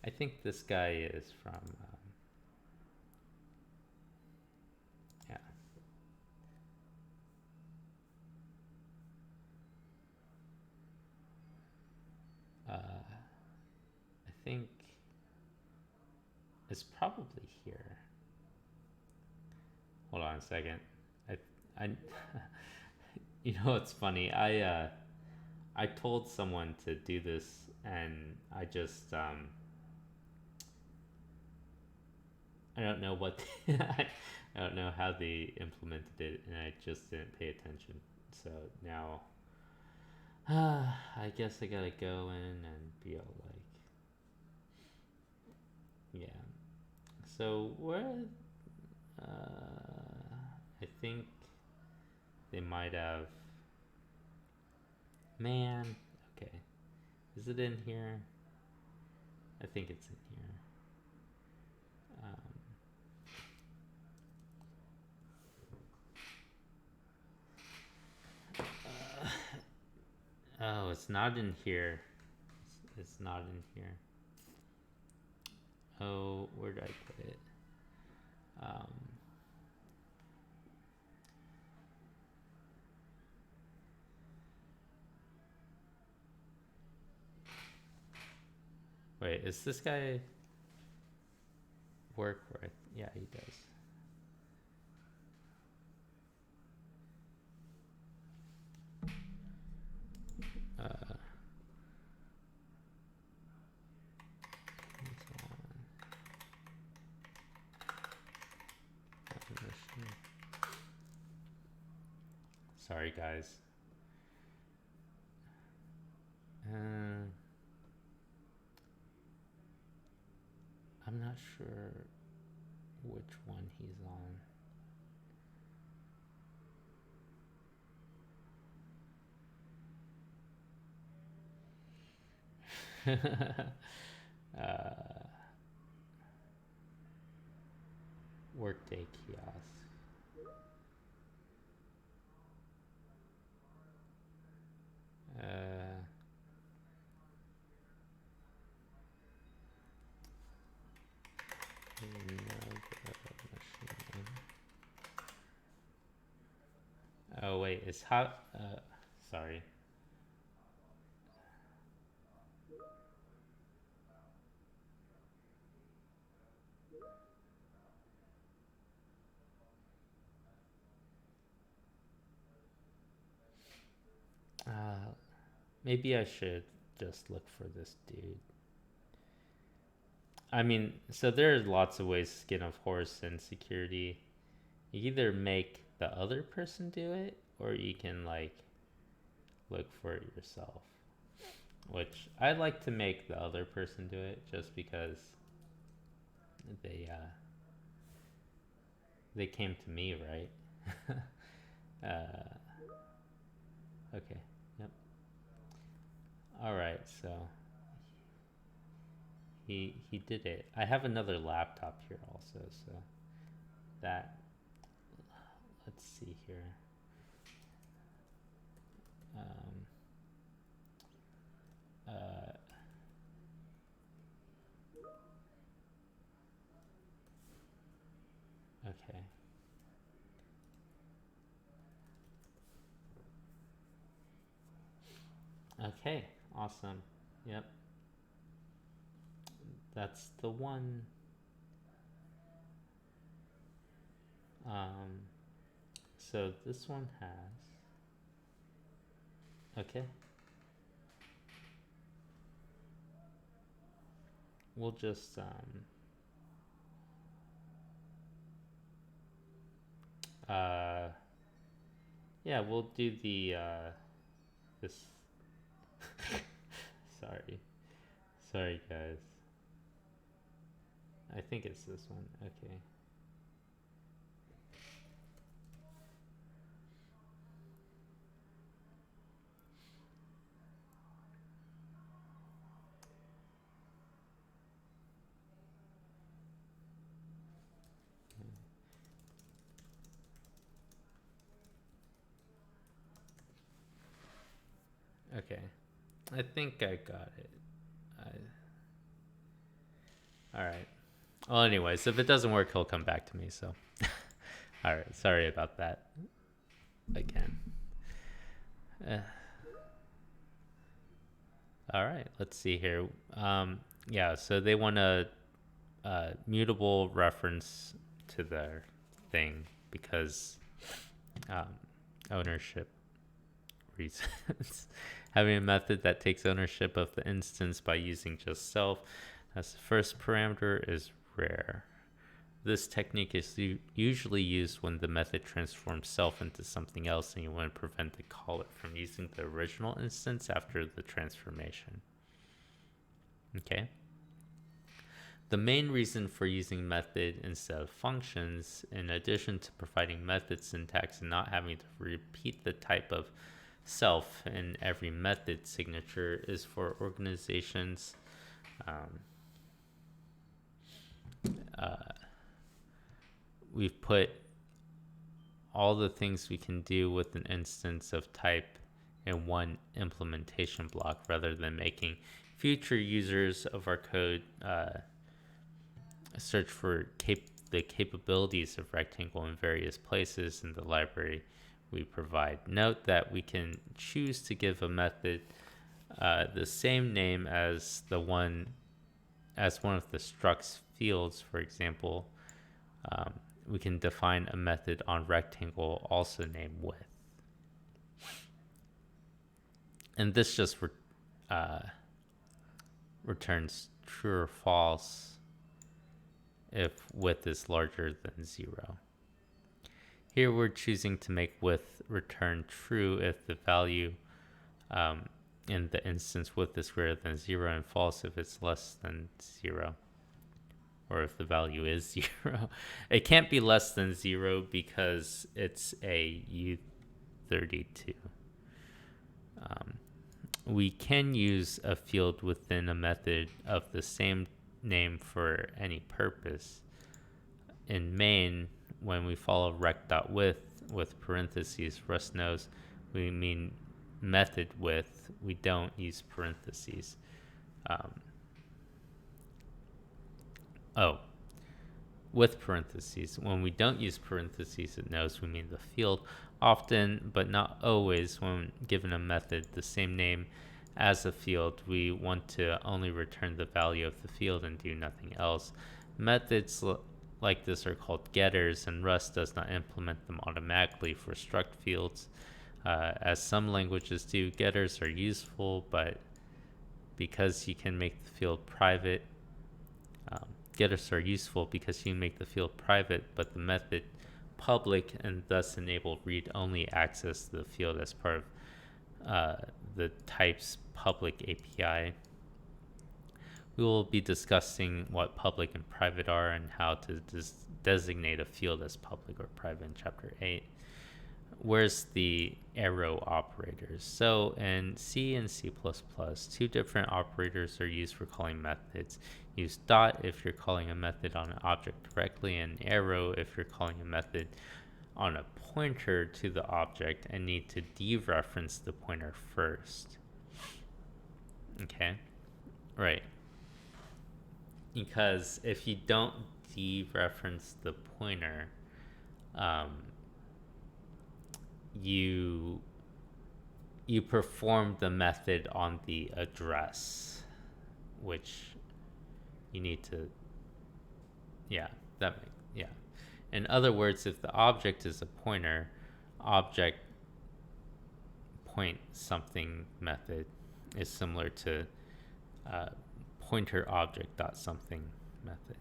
I think this guy is from, yeah. I think it's probably here. Hold on a second. I you know what's funny? I told someone to do this, and I just I don't know what I don't know how they implemented it, and I just didn't pay attention. So now, I guess I gotta go in and be all like, yeah. So where? I think they might have. Man, okay. Is it in here? I think it's in here. Oh, it's not in here. It's not in here. Oh, where did I put it? Wait, is this guy work where yeah, he does. Sorry, guys. I'm not sure which one he's on. Workday kiosk. Oh wait, it's how? Sorry. Maybe I should just look for this dude. I mean, so there's lots of ways to skin a horse in security. You either make the other person do it, or you can like look for it yourself. Which I like to make the other person do it, just because they came to me, right? Okay. Yep. All right. So he did it. I have another laptop here also, so that, let's see here. Okay. Okay. Awesome. Yep. That's the one. So this one has. Okay. We'll just yeah, we'll do the this. Sorry guys. I think it's this one. Okay. Okay. I think I got it. All right. Well, anyways, if it doesn't work, he'll come back to me. So, all right. Sorry about that again. All right. Let's see here. Yeah. So they want a mutable reference to their thing because um, ownership reasons. Having a method that takes ownership of the instance by using just self as the first parameter is rare. This technique is usually used when the method transforms self into something else and you want to prevent the caller from using the original instance after the transformation. Okay. The main reason for using method instead of functions, in addition to providing method syntax and not having to repeat the type of self in every method signature, is for organizations. We've put all the things we can do with an instance of type in one implementation block rather than making future users of our code search for the capabilities of rectangle in various places in the library we provide. Note that we can choose to give a method the same name as one of the structs fields. For example, we can define a method on rectangle also named width. And this just returns true or false if width is larger than 0. Here we're choosing to make width return true if the value in the instance width is greater than 0, and false if it's less than 0. Or if the value is 0. It can't be less than 0 because it's a U32. We can use a field within a method of the same name for any purpose. In main, when we follow rect.width with parentheses, Rust knows we mean method width. We don't use parentheses. With parentheses. When we don't use parentheses, it knows we mean the field. Often, but not always, when given a method the same name as a field, we want to only return the value of the field and do nothing else. Methods like this are called getters, and Rust does not implement them automatically for struct fields. As some languages do, getters are useful, but because you can make the field private, getters are useful because you can make the field private, but the method public, and thus enable read-only access to the field as part of the type's public API. We will be discussing what public and private are and how to designate a field as public or private in Chapter 8. Where's the arrow operators? So in C and C++, two different operators are used for calling methods. Use dot if you're calling a method on an object directly, and arrow if you're calling a method on a pointer to the object and need to dereference the pointer first. Okay, right. Because if you don't dereference the pointer, you perform the method on the address, which you need to, in other words, if the object is a pointer, object point something method is similar to pointer object dot something method.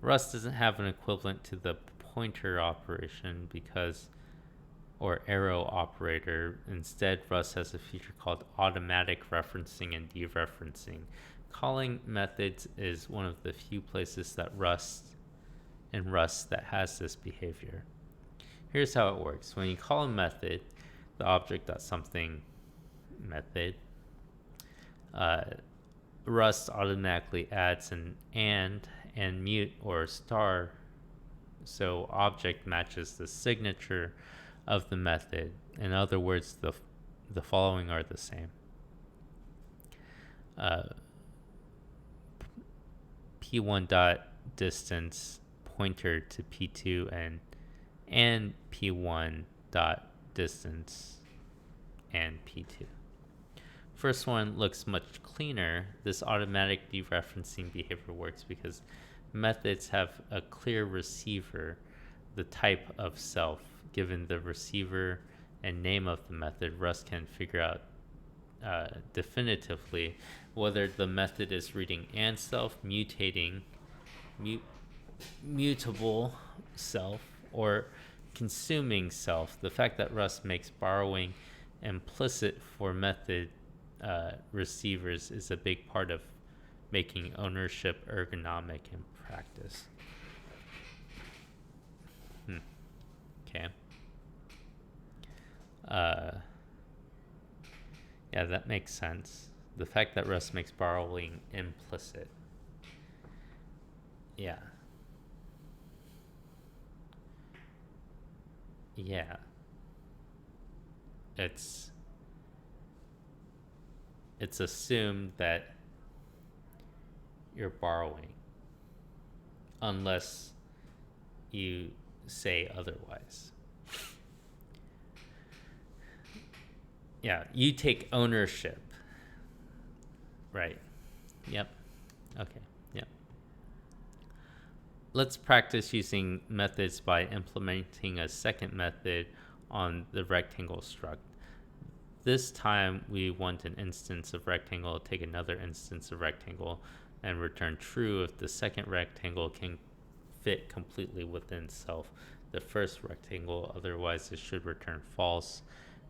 Rust doesn't have an equivalent to the pointer operation or arrow operator. Instead, Rust has a feature called automatic referencing and dereferencing. Calling methods is one of the few places that Rust that has this behavior. Here's how it works. When you call a method, the object.something method, Rust automatically adds an and mute or star, so object matches the signature of the method. In other words, the following are the same. p1 dot distance pointer to p2 and p1 dot distance and p2. First one looks much cleaner. This automatic dereferencing behavior works because methods have a clear receiver, the type of self. Given the receiver and name of the method, Rust can figure out definitively whether the method is reading and self, mutating, mutable self, or consuming self. The fact that Rust makes borrowing implicit for method receivers is a big part of making ownership ergonomic in practice. Okay. Yeah, that makes sense. The fact that Rust makes borrowing implicit. Yeah. Yeah. It's assumed that you're borrowing unless you say otherwise. Yeah, you take ownership. Right. Yep. Okay. Yep. Let's practice using methods by implementing a second method on the rectangle struct. This time we want an instance of rectangle, take another instance of rectangle, and return true if the second rectangle can fit completely within self the first rectangle, otherwise it should return false.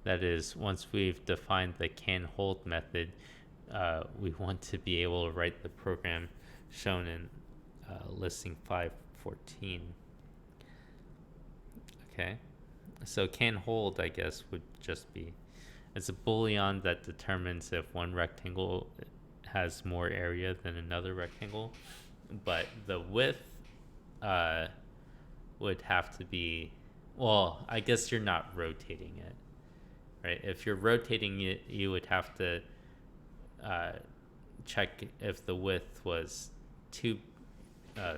That is, once we've defined the can hold method, we want to be able to write the program shown in listing 514. Okay, so can hold, I guess, would just be, it's a boolean that determines if one rectangle has more area than another rectangle, but the width would have to be, well, I guess you're not rotating it, right? If you're rotating it, you would have to check if the width was too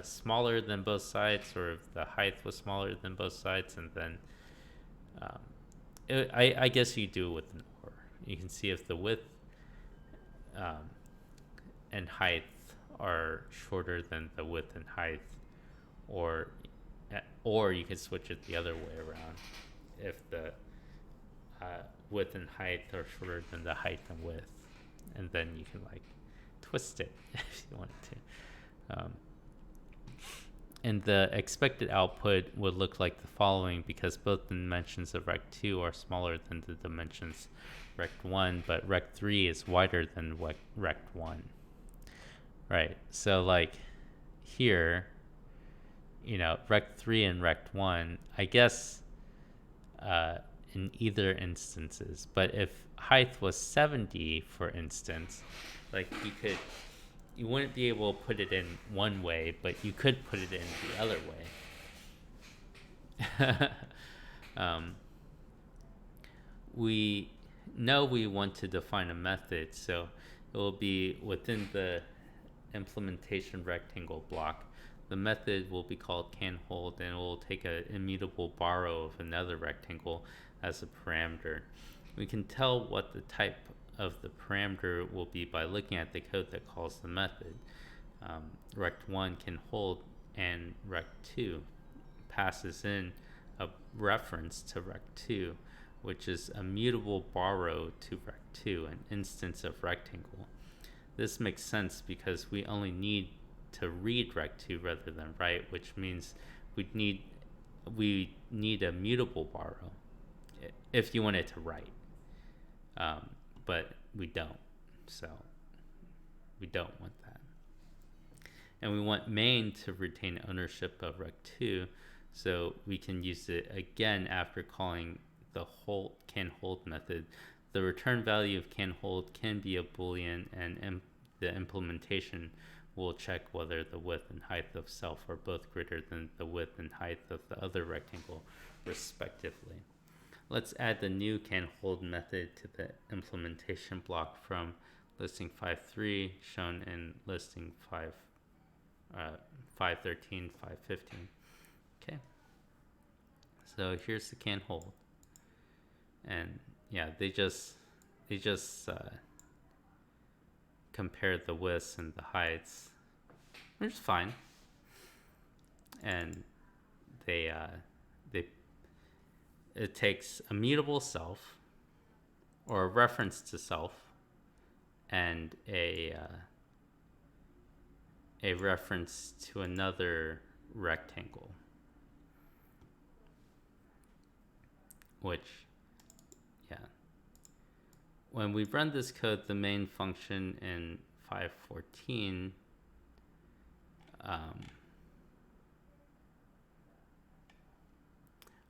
smaller than both sides, or if the height was smaller than both sides, and then I guess you do it with an or. You can see if the width and height are shorter than the width and height, or you can switch it the other way around. If the width and height are shorter than the height and width, and then you can like twist it if you wanted to. And the expected output would look like the following, because both dimensions of rect2 are smaller than the dimensions rect1, but rect3 is wider than rect1. Right, so like here, you know, rect3 and rect1, I guess in either instances, but if height was 70, for instance, like you wouldn't be able to put it in one way, but you could put it in the other way. We know we want to define a method, so it will be within the implementation rectangle block. The method will be called canHold, and it will take an immutable borrow of another rectangle as a parameter. We can tell what the type of the parameter will be by looking at the code that calls the method. Rect1 can hold, and rect2 passes in a reference to rect2, which is a mutable borrow to rect2, an instance of rectangle. This makes sense because we only need to read rect2 rather than write, which means we need a mutable borrow if you want it to write. But we don't, so we don't want that. And we want main to retain ownership of rect2, so we can use it again after calling the canHold method. The return value of canHold can be a boolean, and the implementation will check whether the width and height of self are both greater than the width and height of the other rectangle, respectively. Let's add the new canHold method to the implementation block from listing 5.3, shown in listing 5. 513, 515. Okay. So here's the can hold. And yeah, they just compare the widths and the heights, which is fine. And they it takes a mutable self or a reference to self and a reference to another rectangle, which, yeah, when we run this code, the main function in 514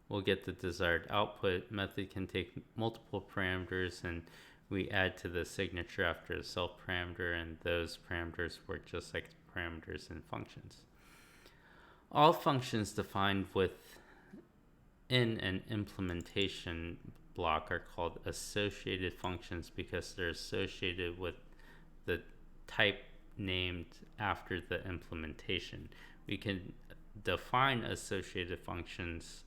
we'll get the desired output. Method can take multiple parameters, and we add to the signature after the self parameter, and those parameters work just like the parameters in functions. All functions defined within an implementation block are called associated functions because they're associated with the type named after the implementation. We can define associated functions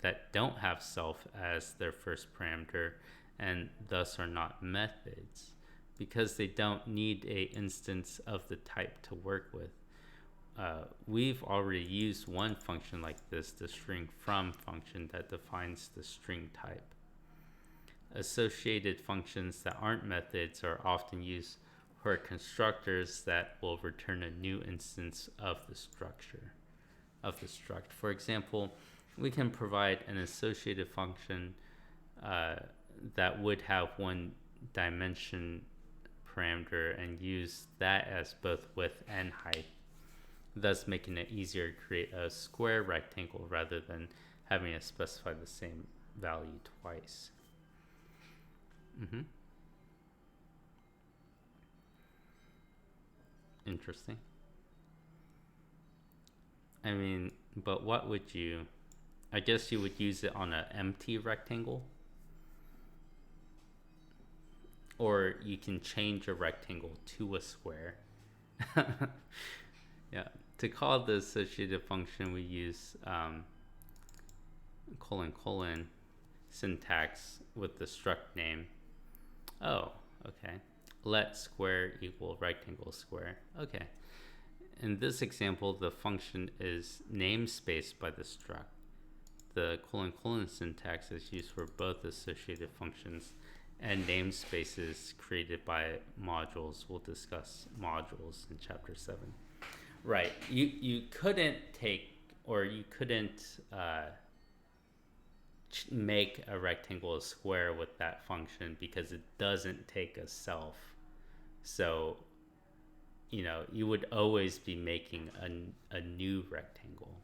that don't have self as their first parameter and thus are not methods because they don't need a instance of the type to work with. We've already used one function like this, the string from function that defines the string type. Associated functions that aren't methods are often used for constructors that will return a new instance of the structure of the struct. For example, we can provide an associated function that would have one dimension parameter and use that as both width and height, thus making it easier to create a square rectangle rather than having to specify the same value twice. Interesting. I mean, but what would you... I guess you would use it on an empty rectangle. Or you can change a rectangle to a square. Yeah. To call the associative function, we use : syntax with the struct name. Oh, okay. Let square equal rectangle square. Okay. In this example, the function is namespaced by the struct. The : syntax is used for both associative functions and namespaces created by modules. We'll discuss modules in chapter 7. Right. You couldn't take, or you couldn't make a rectangle a square with that function because it doesn't take a self. So, you would always be making a new rectangle.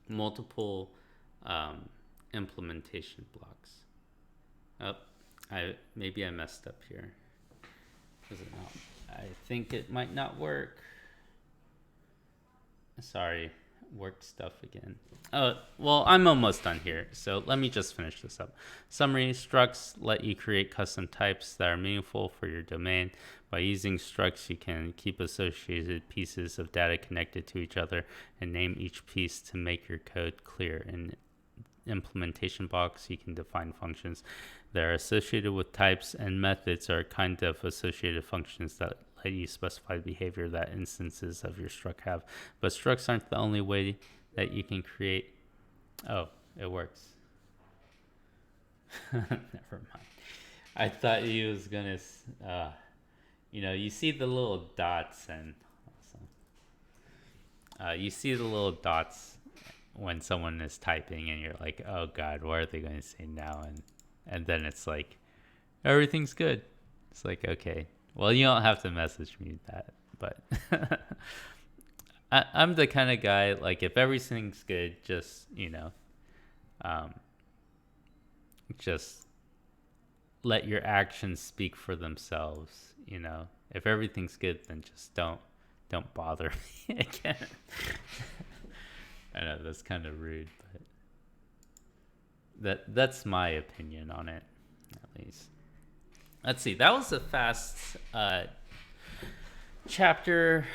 Multiple implementation blocks. Maybe I messed up here. Does it not? I think it might not work. Sorry, work stuff again. Well, I'm almost done here, so let me just finish this up. Summary: structs let you create custom types that are meaningful for your domain. By using structs, you can keep associated pieces of data connected to each other and name each piece to make your code clear. In implementation blocks, you can define functions that are associated with types, and methods are kind of associated functions that let you specify the behavior that instances of your struct have. But structs aren't the only way that you can create... Oh, it works. Never mind. I thought he was gonna... you see the little dots and... you see the little dots when someone is typing and you're like, oh god, what are they going to say now? And then it's like, everything's good. It's like, okay, well, you don't have to message me that, but I'm the kind of guy, like, if everything's good, just, just let your actions speak for themselves. If everything's good, then just don't bother me again. I know that's kind of rude, but that's my opinion on it, at least. Let's see. That was a fast chapter.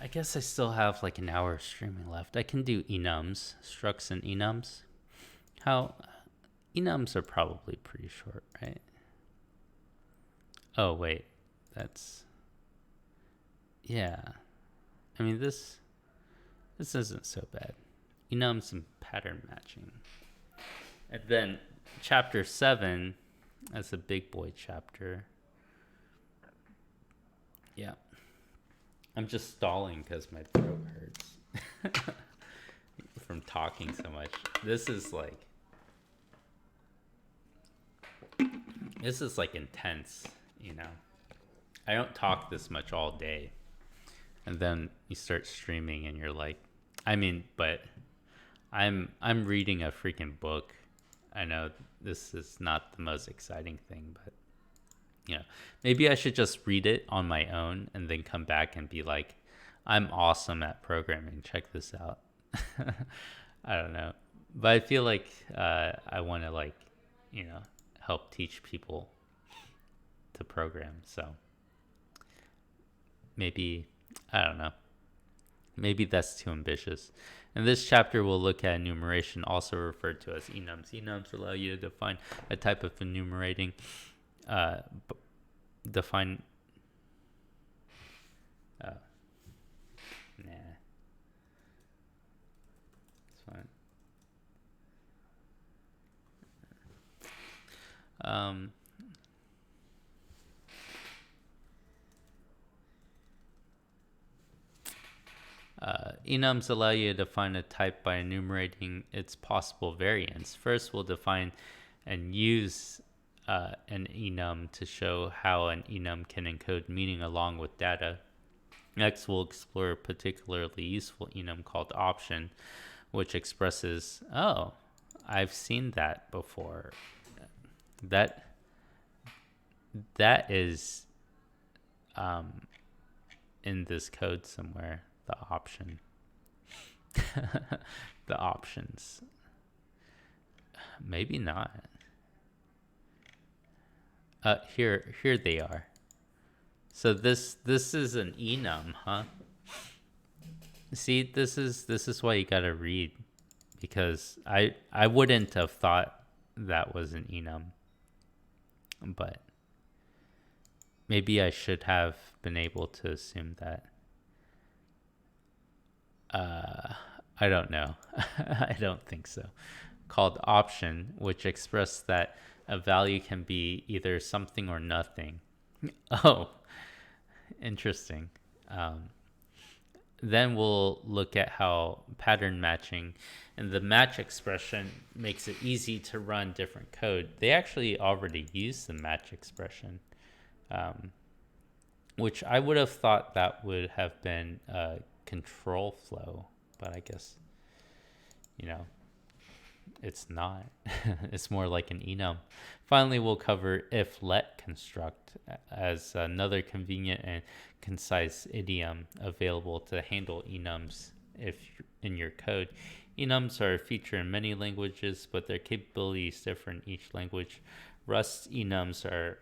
I guess I still have like an hour of streaming left. I can do enums, structs and enums. How enums are probably pretty short, right? Oh wait, that's yeah. I mean this isn't so bad. Enums and pattern matching. And then chapter 7, that's a big boy chapter. Yeah. I'm just stalling because my throat hurts from talking so much. This is like intense, you know. I don't talk this much all day. And then you start streaming and you're like, but I'm reading a freaking book. I know this is not the most exciting thing, but maybe I should just read it on my own and then come back and be like, I'm awesome at programming. Check this out. I don't know. But I feel like I want to help teach people to program. So maybe, I don't know. Maybe that's too ambitious. In this chapter, we'll look at enumeration, also referred to as enums. Enums allow you to define a type of enumerating. Define. Nah. It's fine. Enums allow you to define a type by enumerating its possible variants. First, we'll define and use an enum to show how an enum can encode meaning along with data. Next, we'll explore a particularly useful enum called option, which expresses, oh, I've seen that before. That is in this code somewhere, the option. The options. Maybe not. Here they are. So this is an enum, huh? See, this is why you gotta read, because I wouldn't have thought that was an enum, but maybe I should have been able to assume that. I don't know. I don't think so. Called option, which expresses that a value can be either something or nothing. Oh, interesting. Then we'll look at how pattern matching and the match expression makes it easy to run different code. They actually already use the match expression, which I would have thought that would have been control flow, but I guess, it's not. It's more like an enum. Finally, we'll cover if-let construct as another convenient and concise idiom available to handle enums in your code. Enums are a feature in many languages, but their capabilities differ in each language. Rust enums are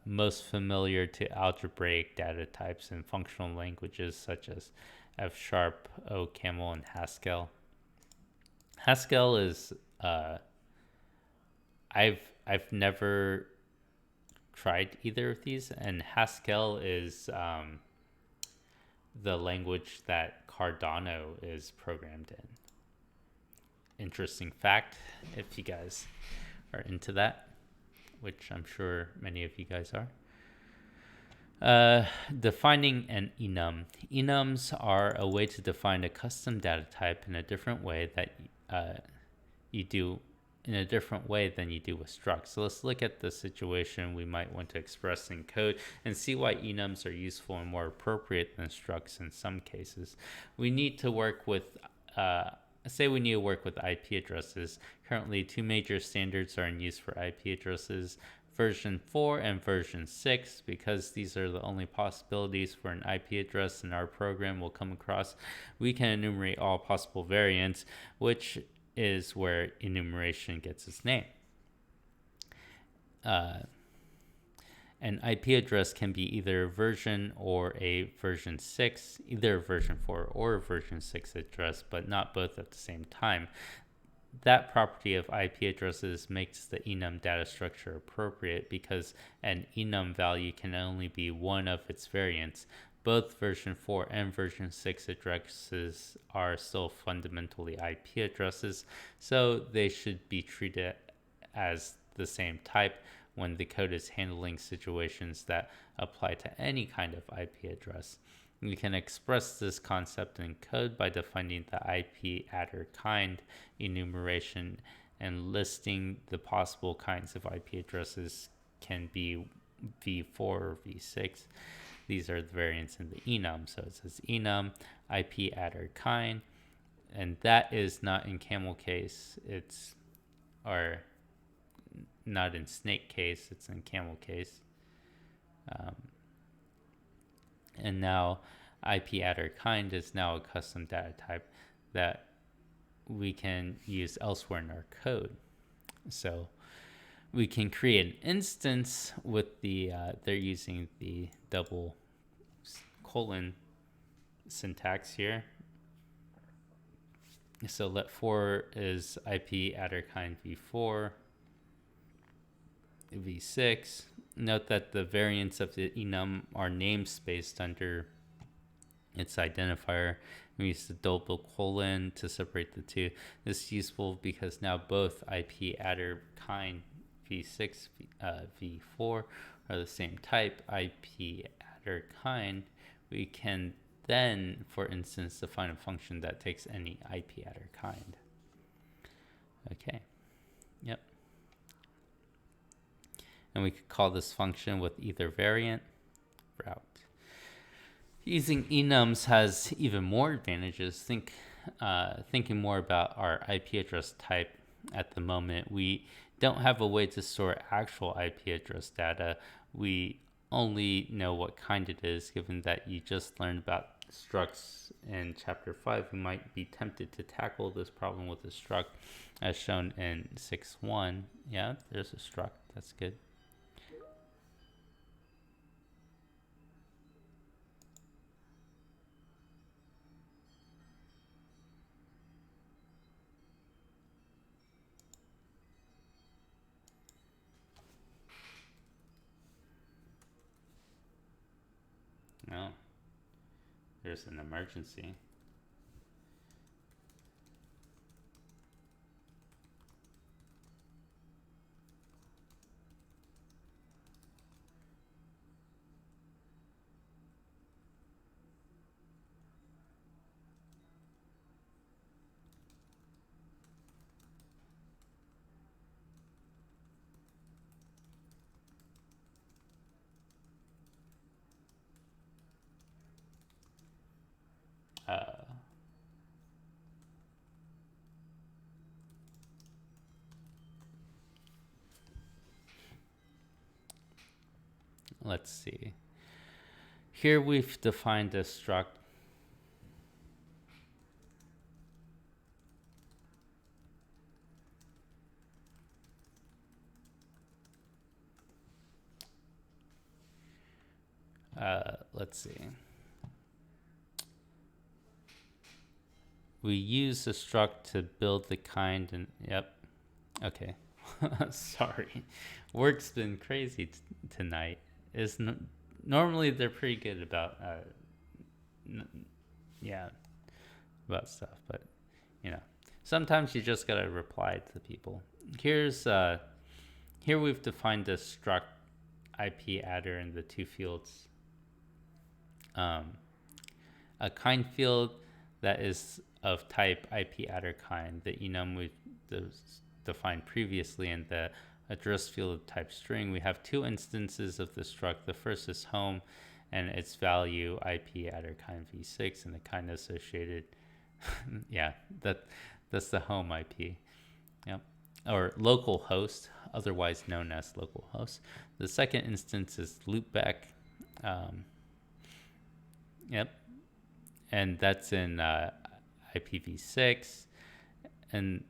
most familiar to algebraic data types in functional languages such as F#, OCaml, and Haskell. Haskell is I've never tried either of these, and Haskell is the language that Cardano is programmed in. Interesting fact, if you guys are into that, which I'm sure many of you guys are. Defining an enum. Enums are a way to define a custom data type in a different way that you do than you do with structs. So let's look at the situation we might want to express in code and see why enums are useful and more appropriate than structs in some cases. We need to work with IP addresses. Currently, two major standards are in use for IP addresses: version 4 and version 6. Because these are the only possibilities for an IP address in our program will come across, we can enumerate all possible variants, which is where enumeration gets its name. An IP address can be either a version or a version 6, either a version 4 or a version 6 address, but not both at the same time. That property of IP addresses makes the enum data structure appropriate because an enum value can only be one of its variants. Both version 4 and version 6 addresses are still fundamentally IP addresses, so they should be treated as the same type when the code is handling situations that apply to any kind of IP address. We can express this concept in code by defining the IP adder kind, enumeration, and listing the possible kinds of IP addresses can be v4 or v6. These are the variants in the enum. So it says enum, IP adder kind, and that is not in camel case. It's, or not in snake case, it's in camel case. And now IP adder kind is now a custom data type that we can use elsewhere in our code. So we can create an instance with the, they're using the double colon syntax here. So let 4 is IP adder kind v4, v6. Note that the variants of the enum are namespaced under its identifier. We use the double colon to separate the two. This is useful because now both IP adder kind v6, v4 are the same type, IP adder kind. We can then, for instance, define a function that takes any IP adder kind. Okay, yep. And we could call this function with either variant route. Using enums has even more advantages. Thinking more about our IP address type at the moment, we don't have a way to store actual IP address data. We only know what kind it is. Given that you just learned about structs in chapter 5, we might be tempted to tackle this problem with a struct as shown in 6.1. Yeah, there's a struct. That's good. Oh, there's an emergency. Let's see. Here we've defined a struct. Let's see. We use a struct to build the kind, and yep. Okay. Sorry. Work's been crazy tonight. Normally they're pretty good about about stuff, but sometimes you just gotta reply to people. Here we've defined the struct IP adder in the two fields. A kind field that is of type IP adder kind, the enum we've defined previously, in the address field of type string. We have two instances of the struct. The first is home and its value IP adder kind v6 and the kind associated. Yeah, that's the home IP. Yep. Or local host, otherwise known as local host. The second instance is loopback. Yep. And that's in IPv6 and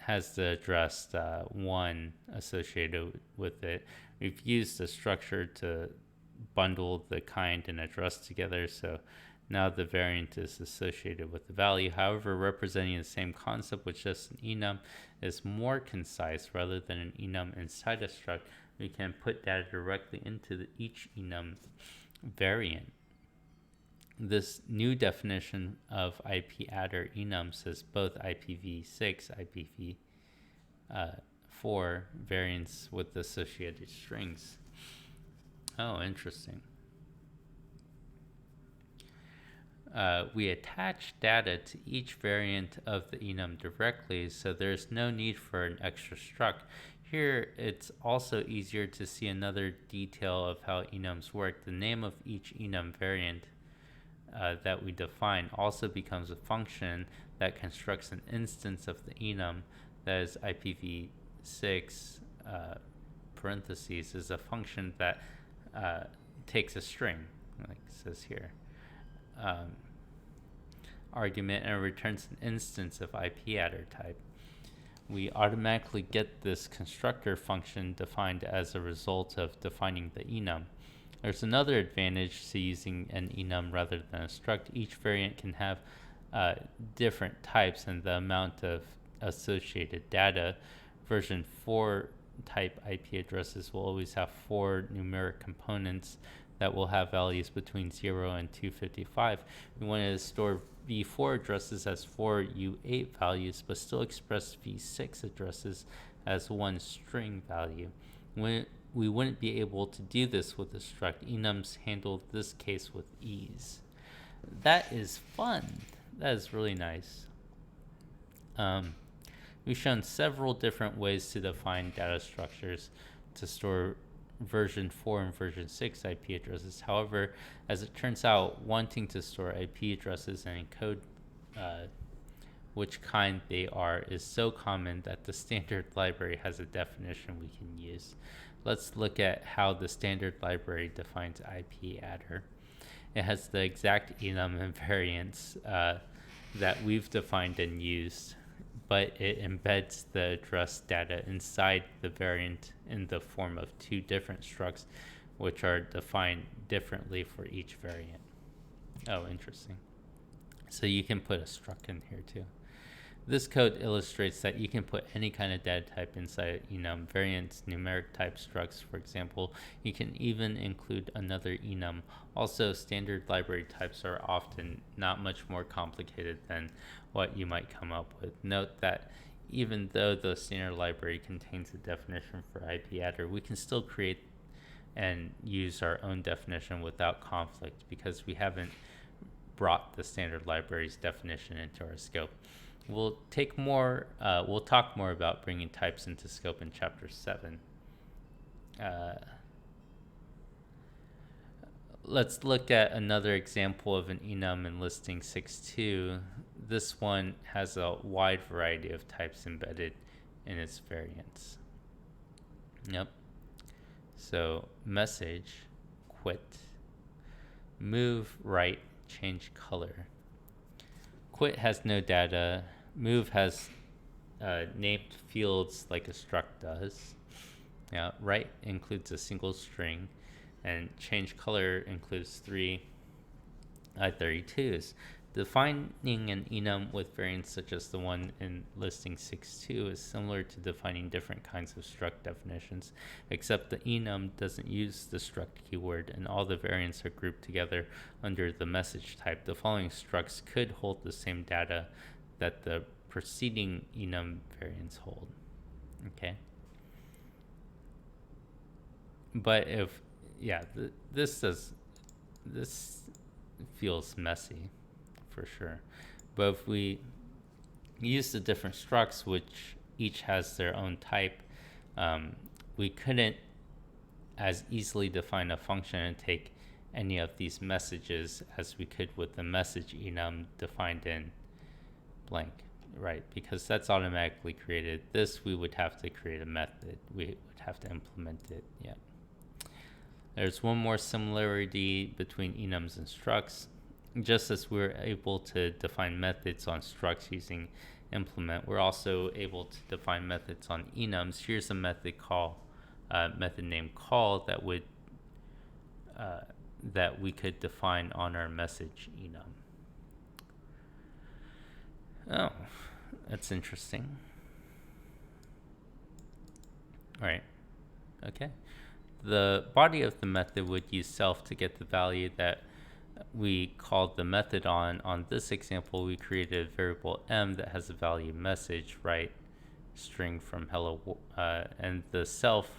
has the address 1 associated with it. We've used the structure to bundle the kind and address together, so now the variant is associated with the value. However, representing the same concept with just an enum is more concise. Rather than an enum inside a struct, we can put data directly into each enum variant. This new definition of IP adder enum says both IPv6, IPv4 variants with associated strings. Oh, interesting. We attach data to each variant of the enum directly, so there's no need for an extra struct. Here, it's also easier to see another detail of how enums work. The name of each enum variant that we define also becomes a function that constructs an instance of the enum. That is, IPv6 parentheses is a function that takes a string, like it says here, argument, and returns an instance of IP adder type. We automatically get this constructor function defined as a result of defining the enum. There's another advantage to using an enum rather than a struct. Each variant can have different types and the amount of associated data. Version 4 type IP addresses will always have 4 numeric components that will have values between 0 and 255. We want to store v4 addresses as 4 U8 values, but still express v6 addresses as 1 string value. We wouldn't be able to do this with a struct. Enums handle this case with ease. That is fun. That is really nice. We've shown several different ways to define data structures to store version 4 and version 6 IP addresses. However, as it turns out, wanting to store IP addresses and encode which kind they are is so common that the standard library has a definition we can use. Let's look at how the standard library defines IP adder. It has the exact enum and variants that we've defined and used, but it embeds the address data inside the variant in the form of 2 different structs, which are defined differently for each variant. Oh, interesting. So you can put a struct in here too. This code illustrates that you can put any kind of data type inside enum variants, numeric type structs, for example. You can even include another enum. Also, standard library types are often not much more complicated than what you might come up with. Note that even though the standard library contains a definition for IP adder, we can still create and use our own definition without conflict because we haven't brought the standard library's definition into our scope. We'll talk more about bringing types into scope in Chapter 7. Let's look at another example of an enum in listing 6.2. This one has a wide variety of types embedded in its variants. Yep. So message, quit, move, write, change color. Quit has no data. Move has named fields like a struct does. Yeah, write includes a single string, and change color includes 3 I32s. Defining an enum with variants such as the one in listing 6.2 is similar to defining different kinds of struct definitions, except the enum doesn't use the struct keyword and all the variants are grouped together under the message type. The following structs could hold the same data that the preceding enum variants hold. Okay. But if, yeah, this feels messy for sure. But if we use the different structs, which each has their own type, we couldn't as easily define a function and take any of these messages as we could with the message enum defined in blank, right? Because that's automatically created. This, we would have to create a method. We would have to implement it, yeah. There's one more similarity between enums and structs. Just as we're able to define methods on structs using implement, we're also able to define methods on enums. Here's a method named call that we could define on our message enum. Oh, that's interesting. All right. Okay. The body of the method would use self to get the value that we called the method on. On this example, we created a variable m that has a value message, right? String from hello, and the self,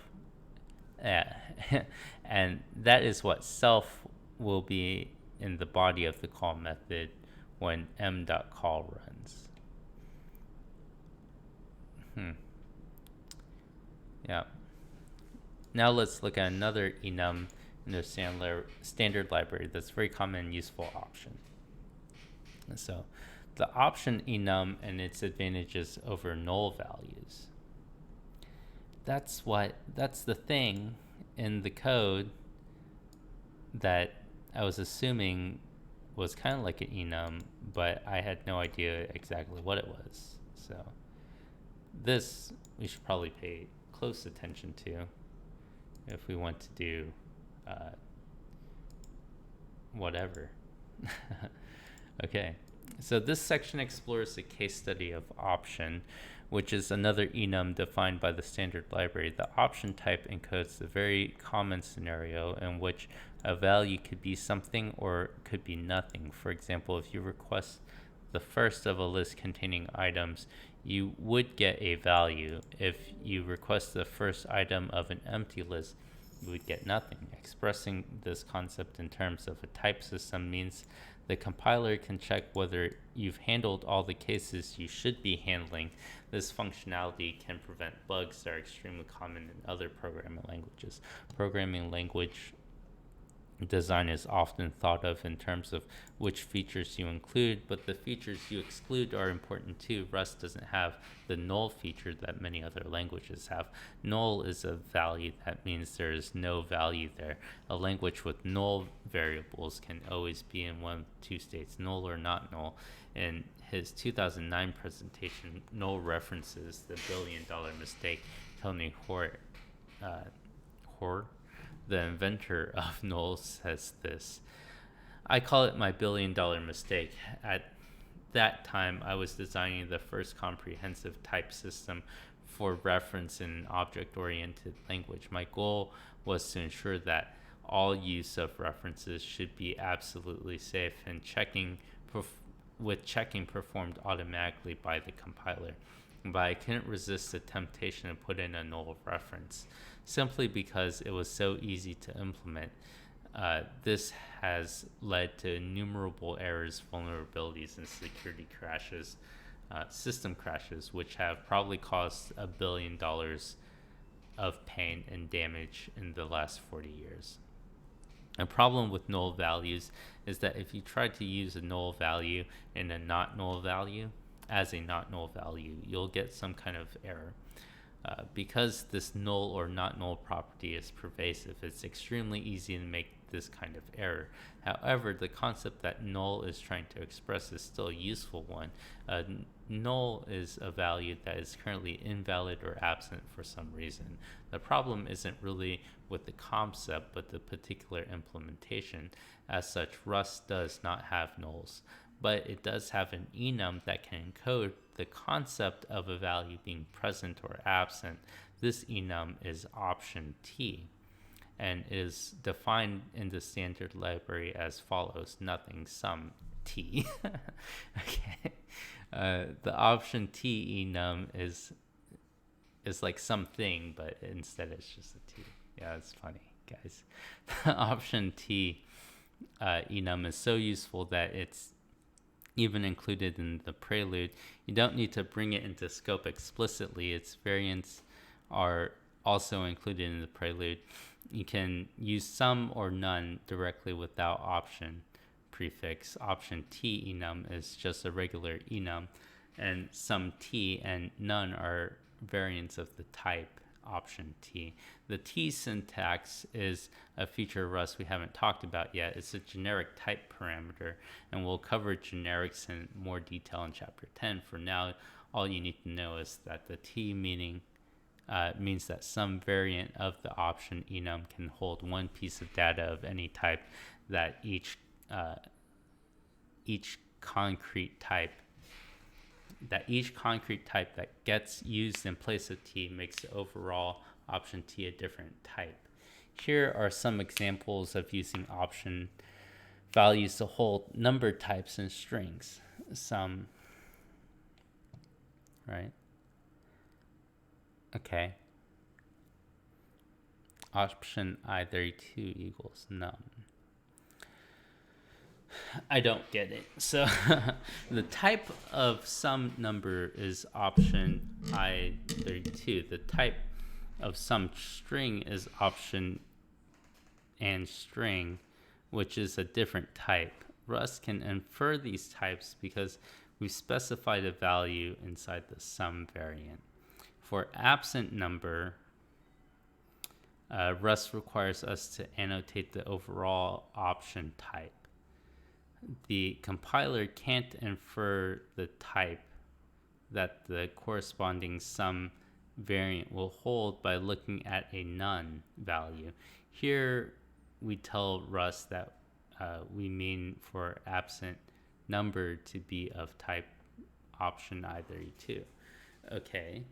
and that is what self will be in the body of the call method when m.call runs. Yeah. Now let's look at another enum in the standard library that's very common and useful, option. So the option enum and its advantages over null values. That's the thing in the code that I was assuming was kind of like an enum, but I had no idea exactly what it was. So this we should probably pay close attention to if we want to do whatever. Okay, so this section explores the case study of option, which is another enum defined by the standard library. The option type encodes the very common scenario in which a value could be something or could be nothing. For example, if you request the first of a list containing items, you would get a value. If you request the first item of an empty list, you would get nothing. Expressing this concept in terms of a type system means the compiler can check whether you've handled all the cases you should be handling. This functionality can prevent bugs that are extremely common in other programming languages. Programming language design is often thought of in terms of which features you include, but the features you exclude are important too. Rust doesn't have the null feature that many other languages have. Null is a value that means there is no value there. A language with null variables can always be in one of two states, null or not null. In his 2009 presentation, Null references the billion-dollar mistake. Tony Hoare, the inventor of null, says this: I call it my billion-dollar mistake. At that time, I was designing the first comprehensive type system for reference in an object-oriented language. My goal was to ensure that all use of references should be absolutely safe and checking performed automatically by the compiler. But I couldn't resist the temptation to put in a null reference, simply because it was so easy to implement. This has led to innumerable errors, vulnerabilities, and security crashes, system crashes, which have probably caused $1 billion of pain and damage in the last 40 years. A problem with null values is that if you try to use a null value in a not null value as a not null value, you'll get some kind of error. Because this null or not null property is pervasive, it's extremely easy to make this kind of error. However, the concept that null is trying to express is still a useful one. Null is a value that is currently invalid or absent for some reason. The problem isn't really with the concept, but the particular implementation. As such, Rust does not have nulls, but it does have an enum that can encode the concept of a value being present or absent. This enum is option T and is defined in the standard library as follows: nothing, some, T. Okay. The option T enum is like something, but instead it's just a T. Yeah, it's funny, guys. The option T enum is so useful that it's even included in the prelude. You don't need to bring it into scope explicitly. Its variants are also included in the prelude. You can use some or none directly without option prefix. Option T enum is just a regular enum, and some T and none are variants of the type option T. The T syntax is a feature of Rust we haven't talked about yet. It's a generic type parameter, and we'll cover generics in more detail in chapter 10. For now, all you need to know is that the T means that some variant of the option enum can hold one piece of data of any type, that each concrete type that gets used in place of T makes the overall option T a different type. Here are some examples of using option values to hold number types in strings. Right? Okay. Option I32 equals none. I don't get it. So the type of some number is option I32. The type of some string is option and string, which is a different type. Rust can infer these types because we specified a value inside the sum variant. For absent number, Rust requires us to annotate the overall option type. The compiler can't infer the type that the corresponding sum variant will hold by looking at a none value. Here we tell Rust that we mean for absent number to be of type option I32. Okay,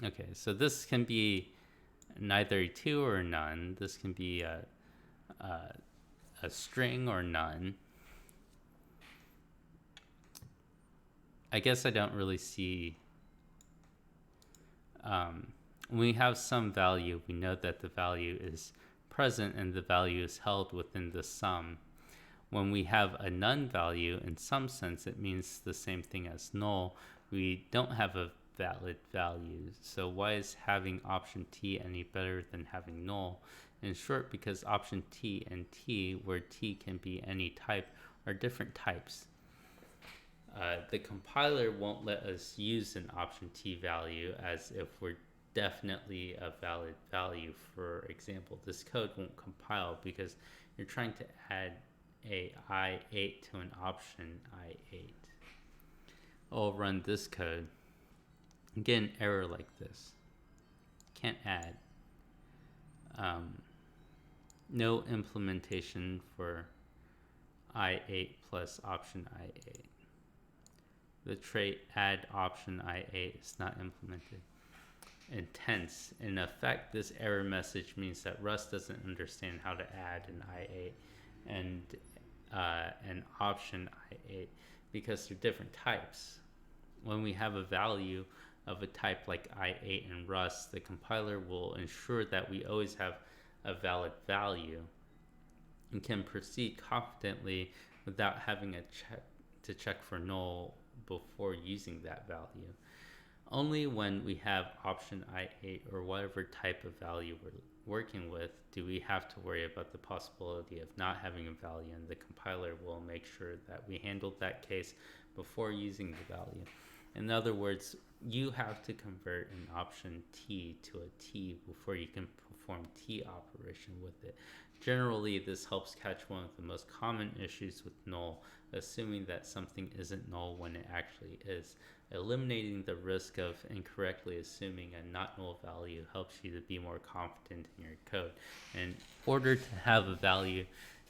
okay, so this can be neither 2 or none. This can be a string or none. I guess I don't really see. When we have some value, we know that the value is present and the value is held within the sum. When we have a none value, in some sense, it means the same thing as null. We don't have a valid value. So why is having option T any better than having null? In short, because option T and T, where T can be any type, are different types. The compiler won't let us use an option T value as if we're definitely a valid value. For example, this code won't compile because you're trying to add a I8 to an option I8. I'll run this code and get an error like this. Can't add. No implementation for I8 plus option I8. The trait add option I8 is not implemented. Intense. In effect, this error message means that Rust doesn't understand how to add an I8 and an option I8 because they're different types. When we have a value of a type like I8 in Rust, the compiler will ensure that we always have a valid value and can proceed confidently without having to check for null before using that value. Only when we have option I8 or whatever type of value we're working with do we have to worry about the possibility of not having a value, and the compiler will make sure that we handled that case before using the value. In other words, you have to convert an option T to a T before you can perform T operation with it. Generally, this helps catch one of the most common issues with null, assuming that something isn't null when it actually is. Eliminating the risk of incorrectly assuming a not null value helps you to be more confident in your code. In order to have a value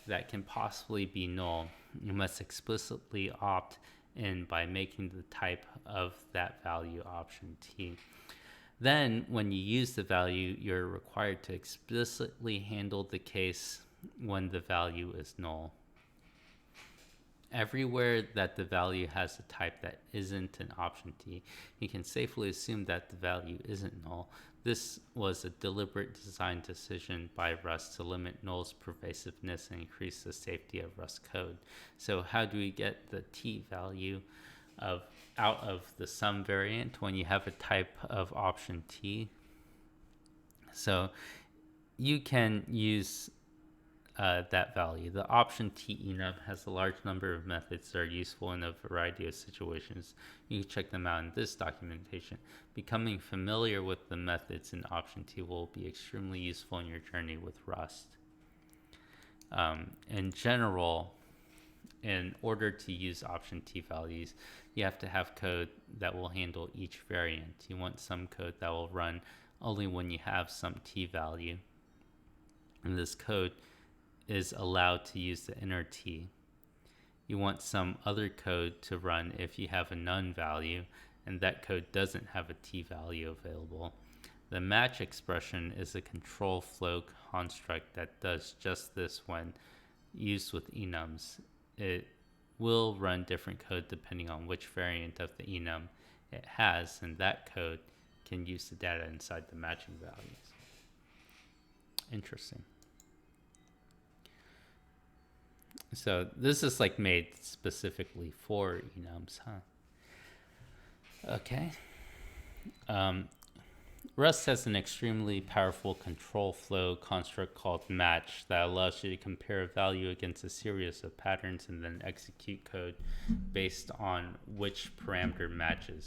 that can possibly be null, you must explicitly opt in by making the type of that value option T. Then, when you use the value, you're required to explicitly handle the case when the value is null. Everywhere that the value has a type that isn't an option T, you can safely assume that the value isn't null. This was a deliberate design decision by Rust to limit null's pervasiveness and increase the safety of Rust code. So how do we get the T value out of the sum variant when you have a type of option T? So you can use that value. The option T enum has a large number of methods that are useful in a variety of situations. You can check them out in this documentation. Becoming familiar with the methods in option T will be extremely useful in your journey with Rust. In general, in order to use option T values, you have to have code that will handle each variant. You want some code that will run only when you have some T value. And this code is allowed to use the inner T. You want some other code to run if you have a none value, and that code doesn't have a T value available. The match expression is a control flow construct that does just this when used with enums. It will run different code depending on which variant of the enum it has, and that code can use the data inside the matching values. Interesting. So this is like made specifically for enums, huh? Okay. Rust has an extremely powerful control flow construct called match that allows you to compare a value against a series of patterns and then execute code based on which parameter matches.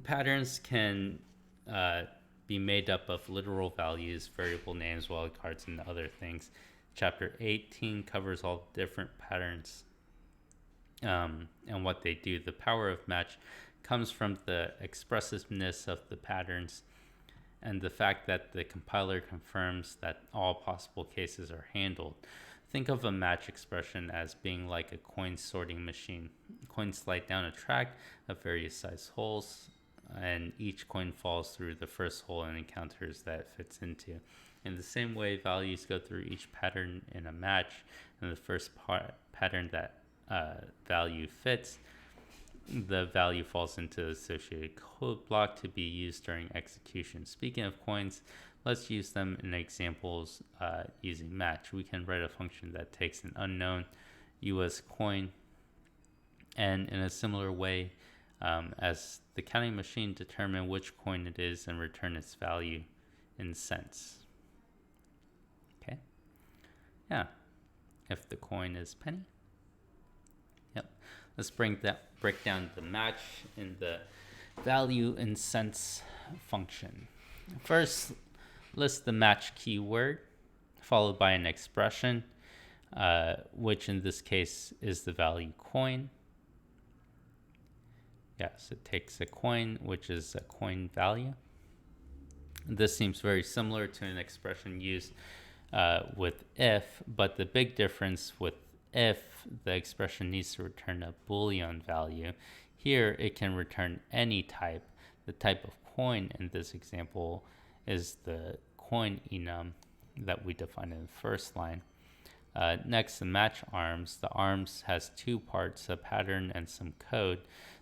Patterns can be made up of literal values, variable names, wildcards, and other things. Chapter 18 covers all different patterns and what they do. The power of match comes from the expressiveness of the patterns and the fact that the compiler confirms that all possible cases are handled. Think of a match expression as being like a coin sorting machine. Coins slide down a track of various size holes, and each coin falls through the first hole and encounters that it fits into. In the same way, values go through each pattern in a match, and the first pattern that value fits, the value falls into the associated code block to be used during execution. Speaking of coins, let's use them in examples using match. We can write a function that takes an unknown US coin, and in a similar way as the counting machine, determine which coin it is and return its value in cents. Okay. Yeah. If the coin is penny. Yep. Let's break down the match in the value in cents function. First, list the match keyword, followed by an expression, which in this case is the value coin. Yes, it takes a coin, which is a coin value. This seems very similar to an expression used with if, but the big difference with if, the expression needs to return a Boolean value. Here it can return any type. The type of coin in this example is the coin enum that we defined in the first line. Next, the match arms. The arms has two parts, a pattern and some code.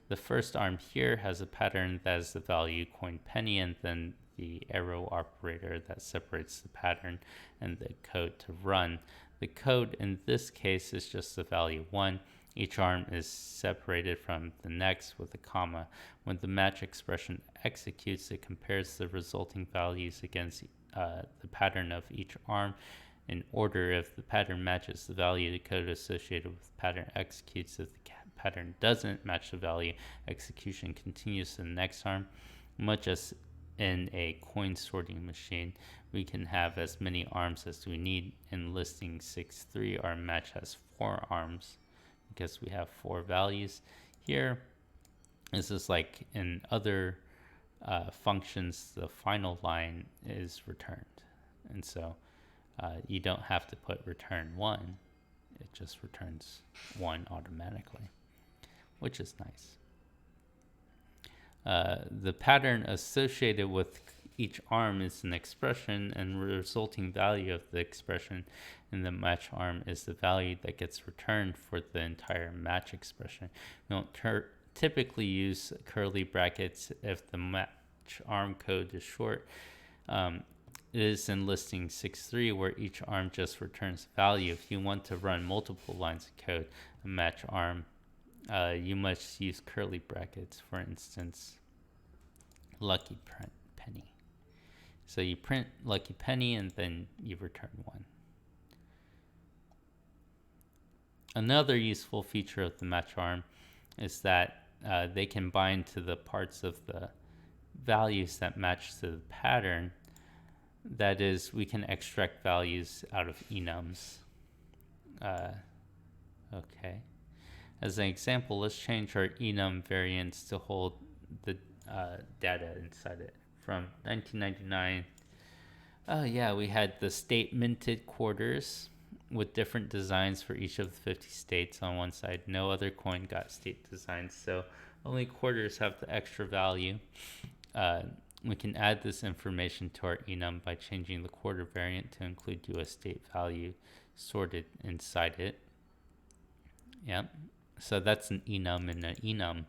The first arm here has a pattern that is the value coin penny, and then the arrow operator that separates the pattern and the code to run. The code in this case is just the value 1. Each arm is separated from the next with a comma. When the match expression executes, it compares the resulting values against the pattern of each arm in order. If the pattern matches the value, the code associated with the pattern executes. If the pattern doesn't match the value, execution continues to the next arm. Much as in a coin sorting machine, we can have as many arms as we need. In listing 6.3, our match has 4 arms because we have 4 values. Here, this is like in other functions, the final line is returned. And so you don't have to put return 1. It just returns 1 automatically, which is nice. The pattern associated with each arm is an expression, and the resulting value of the expression in the match arm is the value that gets returned for the entire match expression. We don't typically use curly brackets if the match arm code is short. It is in listing 6.3 where each arm just returns value. If you want to run multiple lines of code, a match arm, you must use curly brackets. For instance, lucky penny. So you print lucky penny and then you return 1. Another useful feature of the match arm is that they can bind to the parts of the values that match to the pattern. That is, we can extract values out of enums. Okay. As an example, let's change our enum variance to hold the data inside it. From 1999, oh yeah, we had the state minted quarters with different designs for each of the 50 states on one side. No other coin got state designs, so only quarters have the extra value. We can add this information to our enum by changing the quarter variant to include US state value sorted inside it. Yep. So that's an enum and an enum.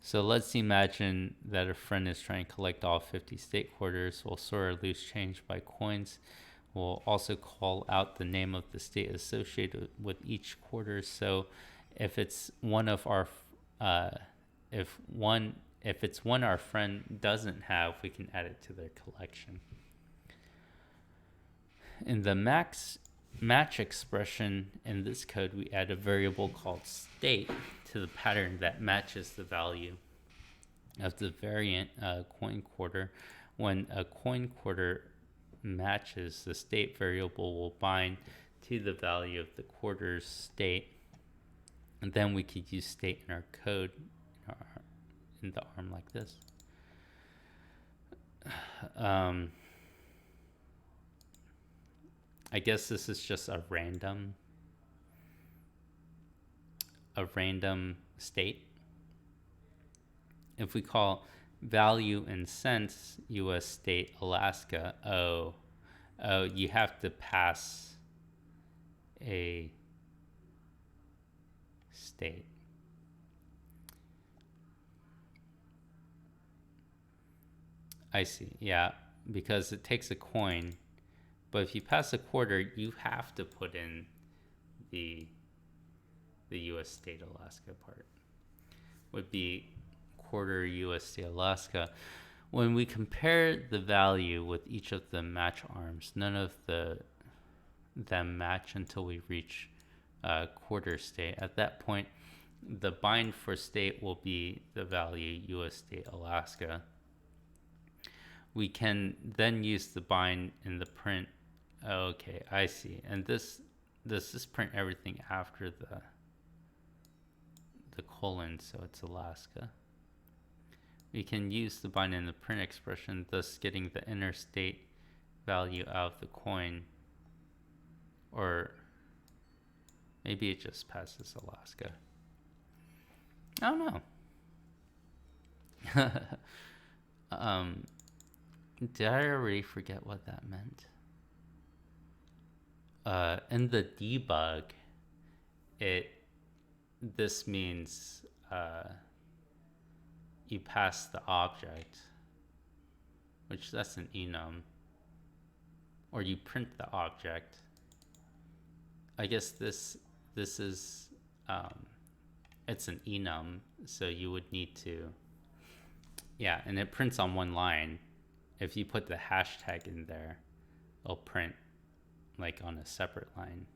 So let's imagine that a friend is trying to collect all 50 state quarters. We'll sort our loose change by coins. We'll also call out the name of the state associated with each quarter. So if it's one of our, if it's one our friend doesn't have, we can add it to their collection. In the match expression in this code, we add a variable called state to the pattern that matches the value of the variant coin quarter. When a coin quarter matches, the state variable will bind to the value of the quarter's state, and then we could use state in our code in the arm like this. I guess this is just a random state. If we call value in cents US state Alaska, you have to pass a state. I see, yeah, because it takes a coin, but if you pass a quarter, you have to put in the US state Alaska part. Would be quarter US state Alaska. When we compare the value with each of the match arms, none of them match until we reach quarter state. At that point, the bind for state will be the value US state Alaska. We can then use the bind in the print. Okay, I see. And this print everything after the colon, so it's Alaska. We can use the bind in the print expression, thus getting the inner state value out of the coin. Or maybe it just passes Alaska. I don't know. Did I already forget what that meant? In the debug, this means you pass the object, which that's an enum, or you print the object. I guess this is it's an enum, so you would need to, yeah, and it prints on one line. If you put the hashtag in there, it'll print like on a separate line.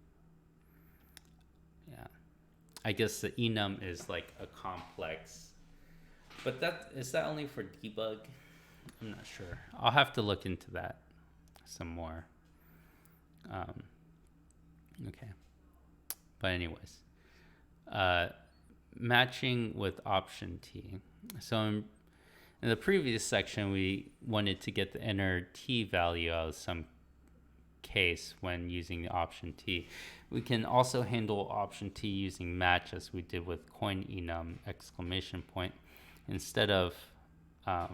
Yeah, I guess the enum is like a complex, but is that only for debug? I'm not sure. I'll have to look into that some more. Okay, but anyways, matching with option T. So in the previous section, we wanted to get the inner T value out of some case when using the option T. We can also handle option T using match as we did with coin enum exclamation point. Instead of, I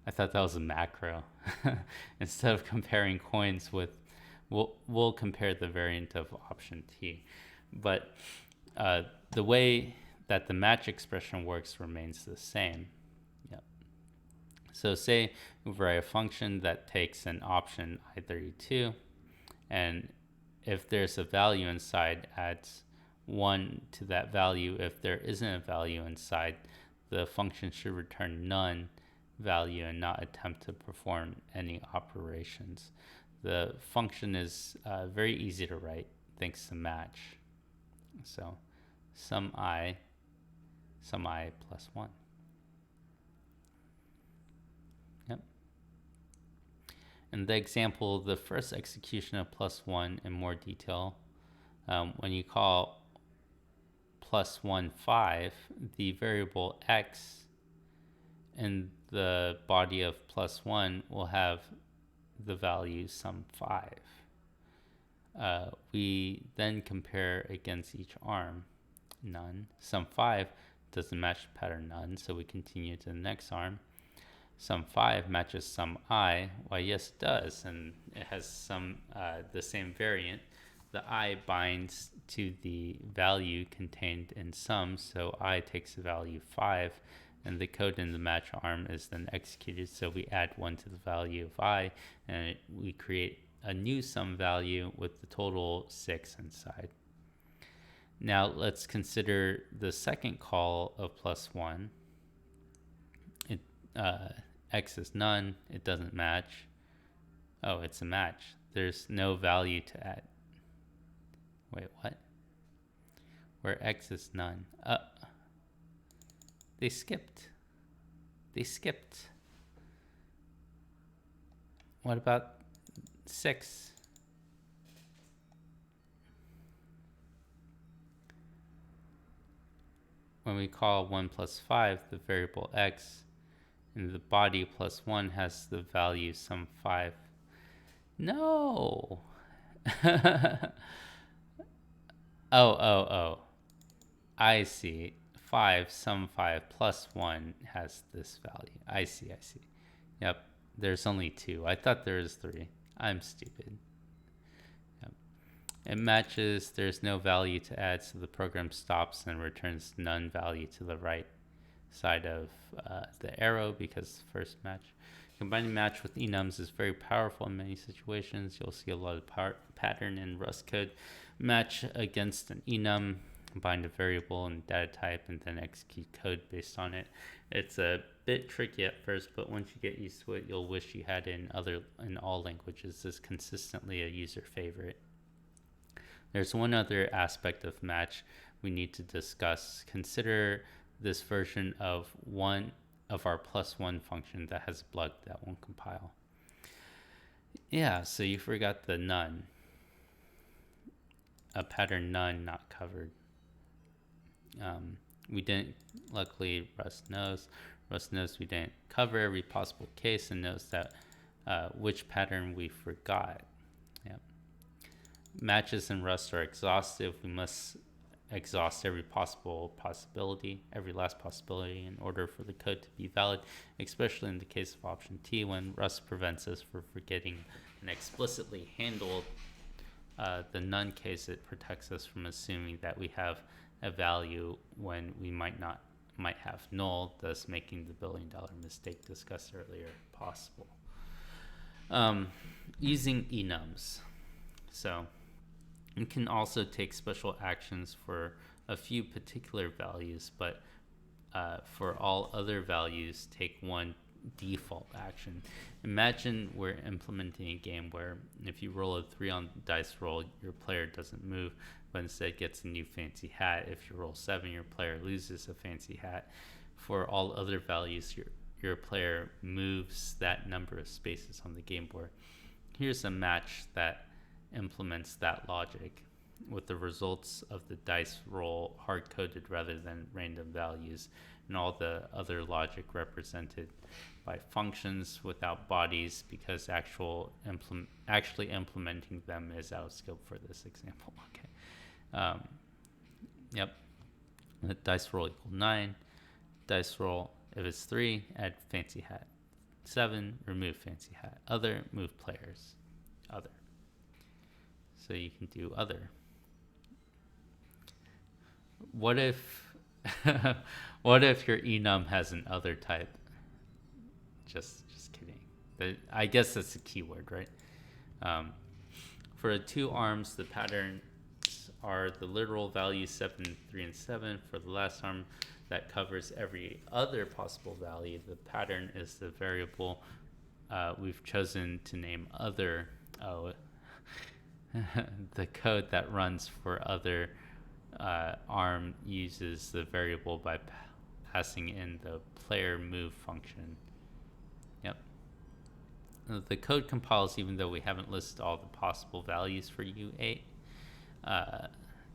thought that was a macro. Instead of comparing coins with, we'll compare the variant of option T. But the way that the match expression works remains the same. Yep. So say we write a function that takes an option I32, and if there's a value inside, adds 1 to that value. If there isn't a value inside, the function should return none value and not attempt to perform any operations. The function is very easy to write thanks to match. So sum I plus 1. Yep. In the example, the first execution of +1 in more detail, when you call +1 5, the variable x in the body of +1 will have the value sum 5. We then compare against each arm. None. Sum 5 doesn't match pattern none, so we continue to the next arm. Sum 5 matches sum I. Why, yes, it does, and it has some the same variant. The I binds to the value contained in sum, so I takes the value 5, and the code in the match arm is then executed, so we add 1 to the value of I, and we create a new sum value with the total 6 inside. Now let's consider the second call of +1. X is none, it doesn't match. Oh, it's a match. There's no value to add. Wait, what? Where x is none. They skipped. What about 6? When we call 1 plus 5, the variable x in the body +1 has the value sum 5. No! Oh. I see. 5, sum 5 plus 1 has this value. I see. Yep. There's only 2. I thought there was 3. I'm stupid. Yep. It matches. There's no value to add, so the program stops and returns none value to the right side of the arrow because first match. Combining match with enums is very powerful in many situations. You'll see a lot of pattern in Rust code. Match against an enum, bind a variable and data type, and then execute code based on it. It's a bit tricky at first, but once you get used to it, you'll wish you had it in all languages. It's consistently a user favorite. There's one other aspect of match we need to discuss. Consider this version of one of our +1 function that has a bug that won't compile. Yeah, so you forgot the none. A pattern none not covered. We didn't, luckily Rust knows we didn't cover every possible case and knows that which pattern we forgot. Yep. Matches in Rust are exhaustive. We must exhaust every possibility, every last possibility in order for the code to be valid, especially in the case of option T when Rust prevents us from forgetting and explicitly handle the none case. It protects us from assuming that we have a value when we might have null, thus making the $1 billion mistake discussed earlier possible. Using enums. So you can also take special actions for a few particular values, but for all other values, take one default action. Imagine we're implementing a game where if you roll a 3 on the dice roll, your player doesn't move, but instead gets a new fancy hat. If you roll 7, your player loses a fancy hat. For all other values, your player moves that number of spaces on the game board. Here's a match that implements that logic with the results of the dice roll hard-coded rather than random values, and all the other logic represented by functions without bodies, because actually implementing them is out of scope for this example. Okay. Yep. The dice roll equal 9. Dice roll, if it's 3, add fancy hat. 7, remove fancy hat. Other, move players. Other. So you can do other. What if your enum has an other type? Just kidding. I guess that's a keyword, right? For the 2 arms, the patterns are the literal values 7, 3, and 7. For the last arm that covers every other possible value, the pattern is the variable we've chosen to name other. The code that runs for other arm uses the variable by passing in the player move function. Yep. The code compiles even though we haven't listed all the possible values for U8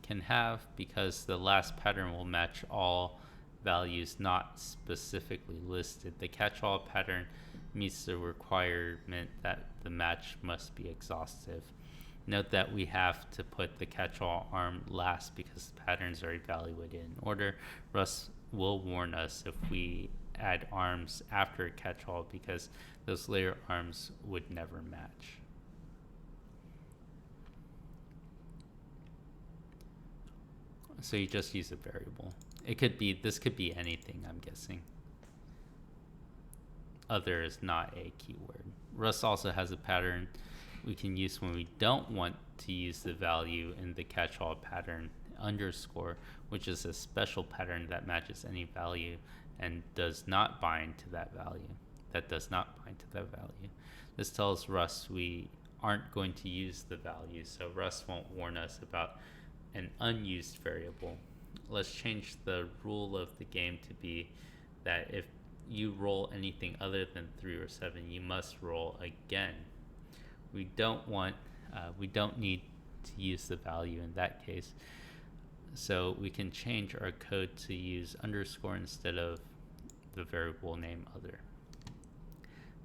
can have, because the last pattern will match all values not specifically listed. The catch-all pattern meets the requirement that the match must be exhaustive. Note that we have to put the catch-all arm last because the patterns are evaluated in order. Rust will warn us if we add arms after a catch-all because those later arms would never match. So you just use a variable. This could be anything, I'm guessing. Other is not a keyword. Rust also has a pattern we can use when we don't want to use the value in the catch-all pattern, underscore, which is a special pattern that matches any value and does not bind to that value. This tells Rust we aren't going to use the value, so Rust won't warn us about an unused variable. Let's change the rule of the game to be that if you roll anything other than 3 or 7, you must roll again. We don't need to use the value in that case. So we can change our code to use underscore instead of the variable name other.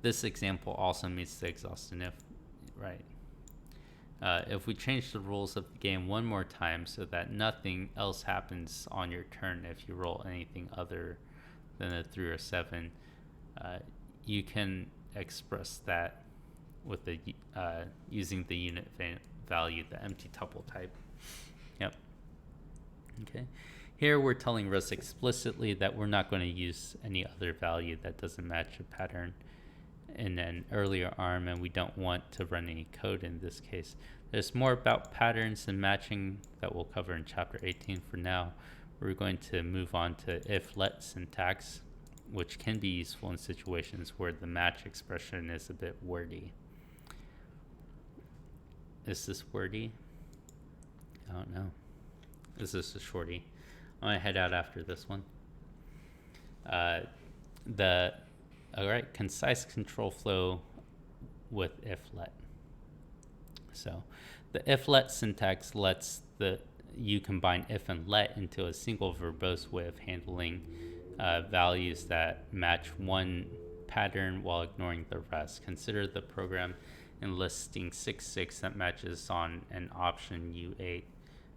This example also meets the exhaustive if, right? If we change the rules of the game one more time so that nothing else happens on your turn if you roll anything other than a 3 or 7, you can express that with the using the unit value, the empty tuple type. Yep. Okay. Here we're telling Rust explicitly that we're not going to use any other value that doesn't match a pattern in an earlier arm, and we don't want to run any code in this case. There's more about patterns and matching that we'll cover in chapter 18. For now, we're going to move on to if-let syntax, which can be useful in situations where the match expression is a bit wordy. Is this wordy? I don't know. Is this a shorty? I'm going to head out after this one. Alright, concise control flow with if-let. So the if-let syntax lets you combine if and let into a single verbose way of handling values that match one pattern while ignoring the rest. Consider the program enlisting 6.6 that matches on an option U8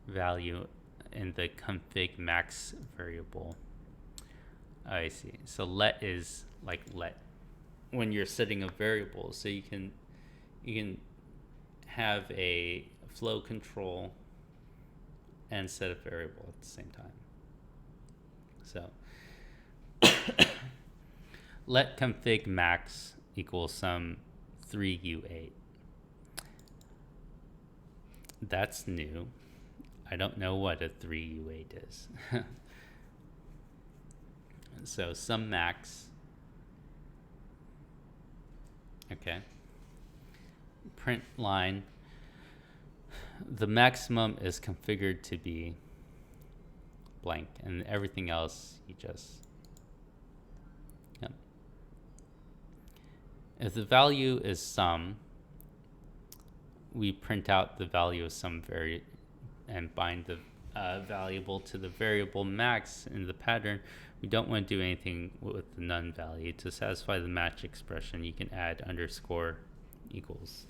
value in the config max variable. I see. So let is like let when you're setting a variable. So you can have a flow control and set a variable at the same time. So let config max equals some 3U8. That's new. I don't know what a 3U8 is. So some max. Okay. Print line. The maximum is configured to be blank, and everything else you just. Yep. If the value is sum, we print out the value of some and bind the variable to the variable max in the pattern. We don't want to do anything with the none value. To satisfy the match expression, you can add underscore equals.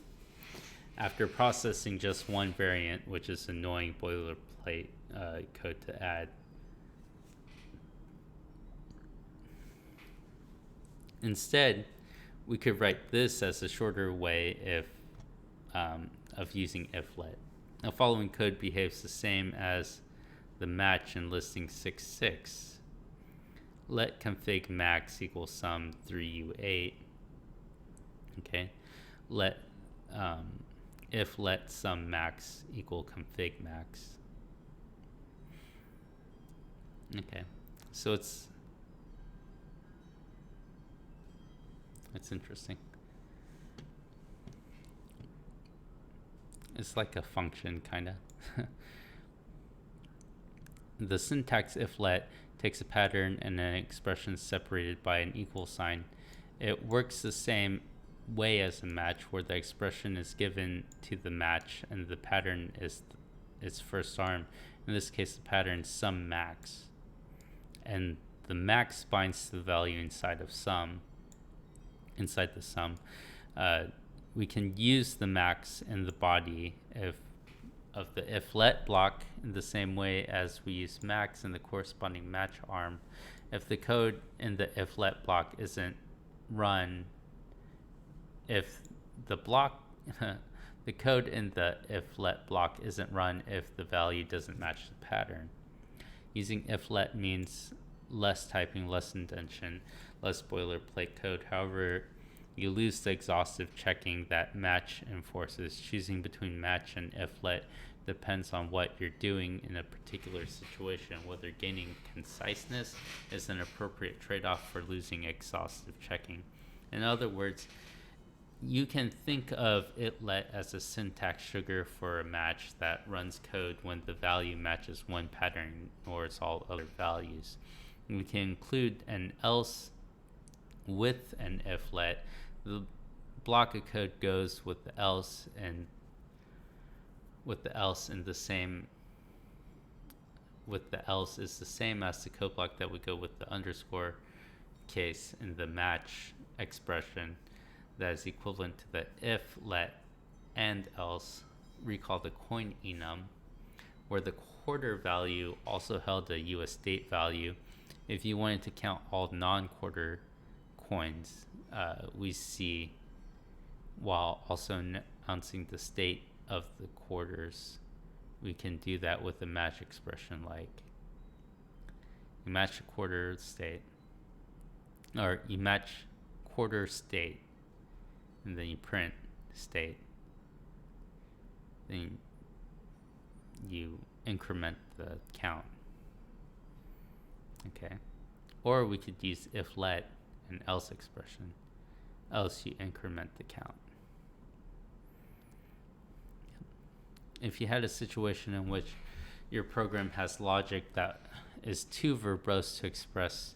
After processing just one variant, which is annoying boilerplate code to add. Instead, we could write this as a shorter way of using if-let. The following code behaves the same as the match in listing 6.6. Let config max equals sum 3U8. Okay. Let if let sum max equal config max. Okay. So it's interesting. It's like a function, kind of. The syntax if-let takes a pattern and an expression separated by an equal sign. It works the same way as a match, where the expression is given to the match and the pattern is its first arm. In this case, the pattern is sum max, and the max binds to the value inside the sum. We can use the max in the body of the if-let block in the same way as we use max in the corresponding match arm. If the code in the if-let block isn't run, if the block the code in the if-let block isn't run if the value doesn't match the pattern. Using if-let means less typing, less indentation, less boilerplate code. However, you lose the exhaustive checking that match enforces. Choosing between match and if-let depends on what you're doing in a particular situation. Whether gaining conciseness is an appropriate trade-off for losing exhaustive checking. In other words, you can think of it-let as a syntax sugar for a match that runs code when the value matches one pattern and ignores all other values. And we can include an else with an if-let. The block of code goes with the else and with the else in the same with the else is the same as the code block that would go with the underscore case in the match expression that is equivalent to the if, let, and else. Recall the coin enum, where the quarter value also held a US date value. If you wanted to count all non-quarter coins we see while also announcing the state of the quarters, we can do that with a match expression like you match a quarter state, or you match quarter state, and then you print state, then you increment the count. Okay, or we could use if let and else expression, else you increment the count. If you had a situation in which your program has logic that is too verbose to express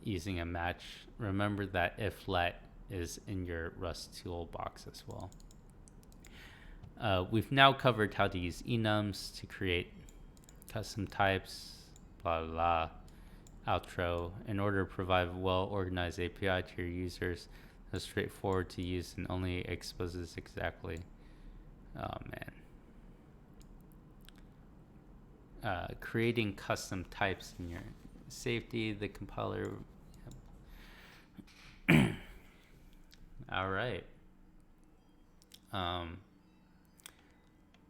using a match, remember that if let is in your Rust toolbox as well. We've now covered how to use enums to create custom types, blah, blah, blah. Outro. In order to provide a well-organized API to your users that's straightforward to use and only exposes exactly. Oh man. Creating custom types in your safety, the compiler. Yep. All right.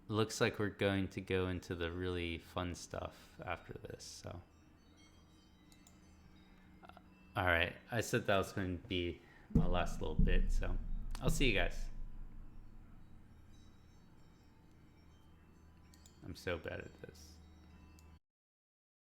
Looks like we're going to go into the really fun stuff after this. So, all right. I said that was going to be my last little bit. So, I'll see you guys. I'm so bad at this.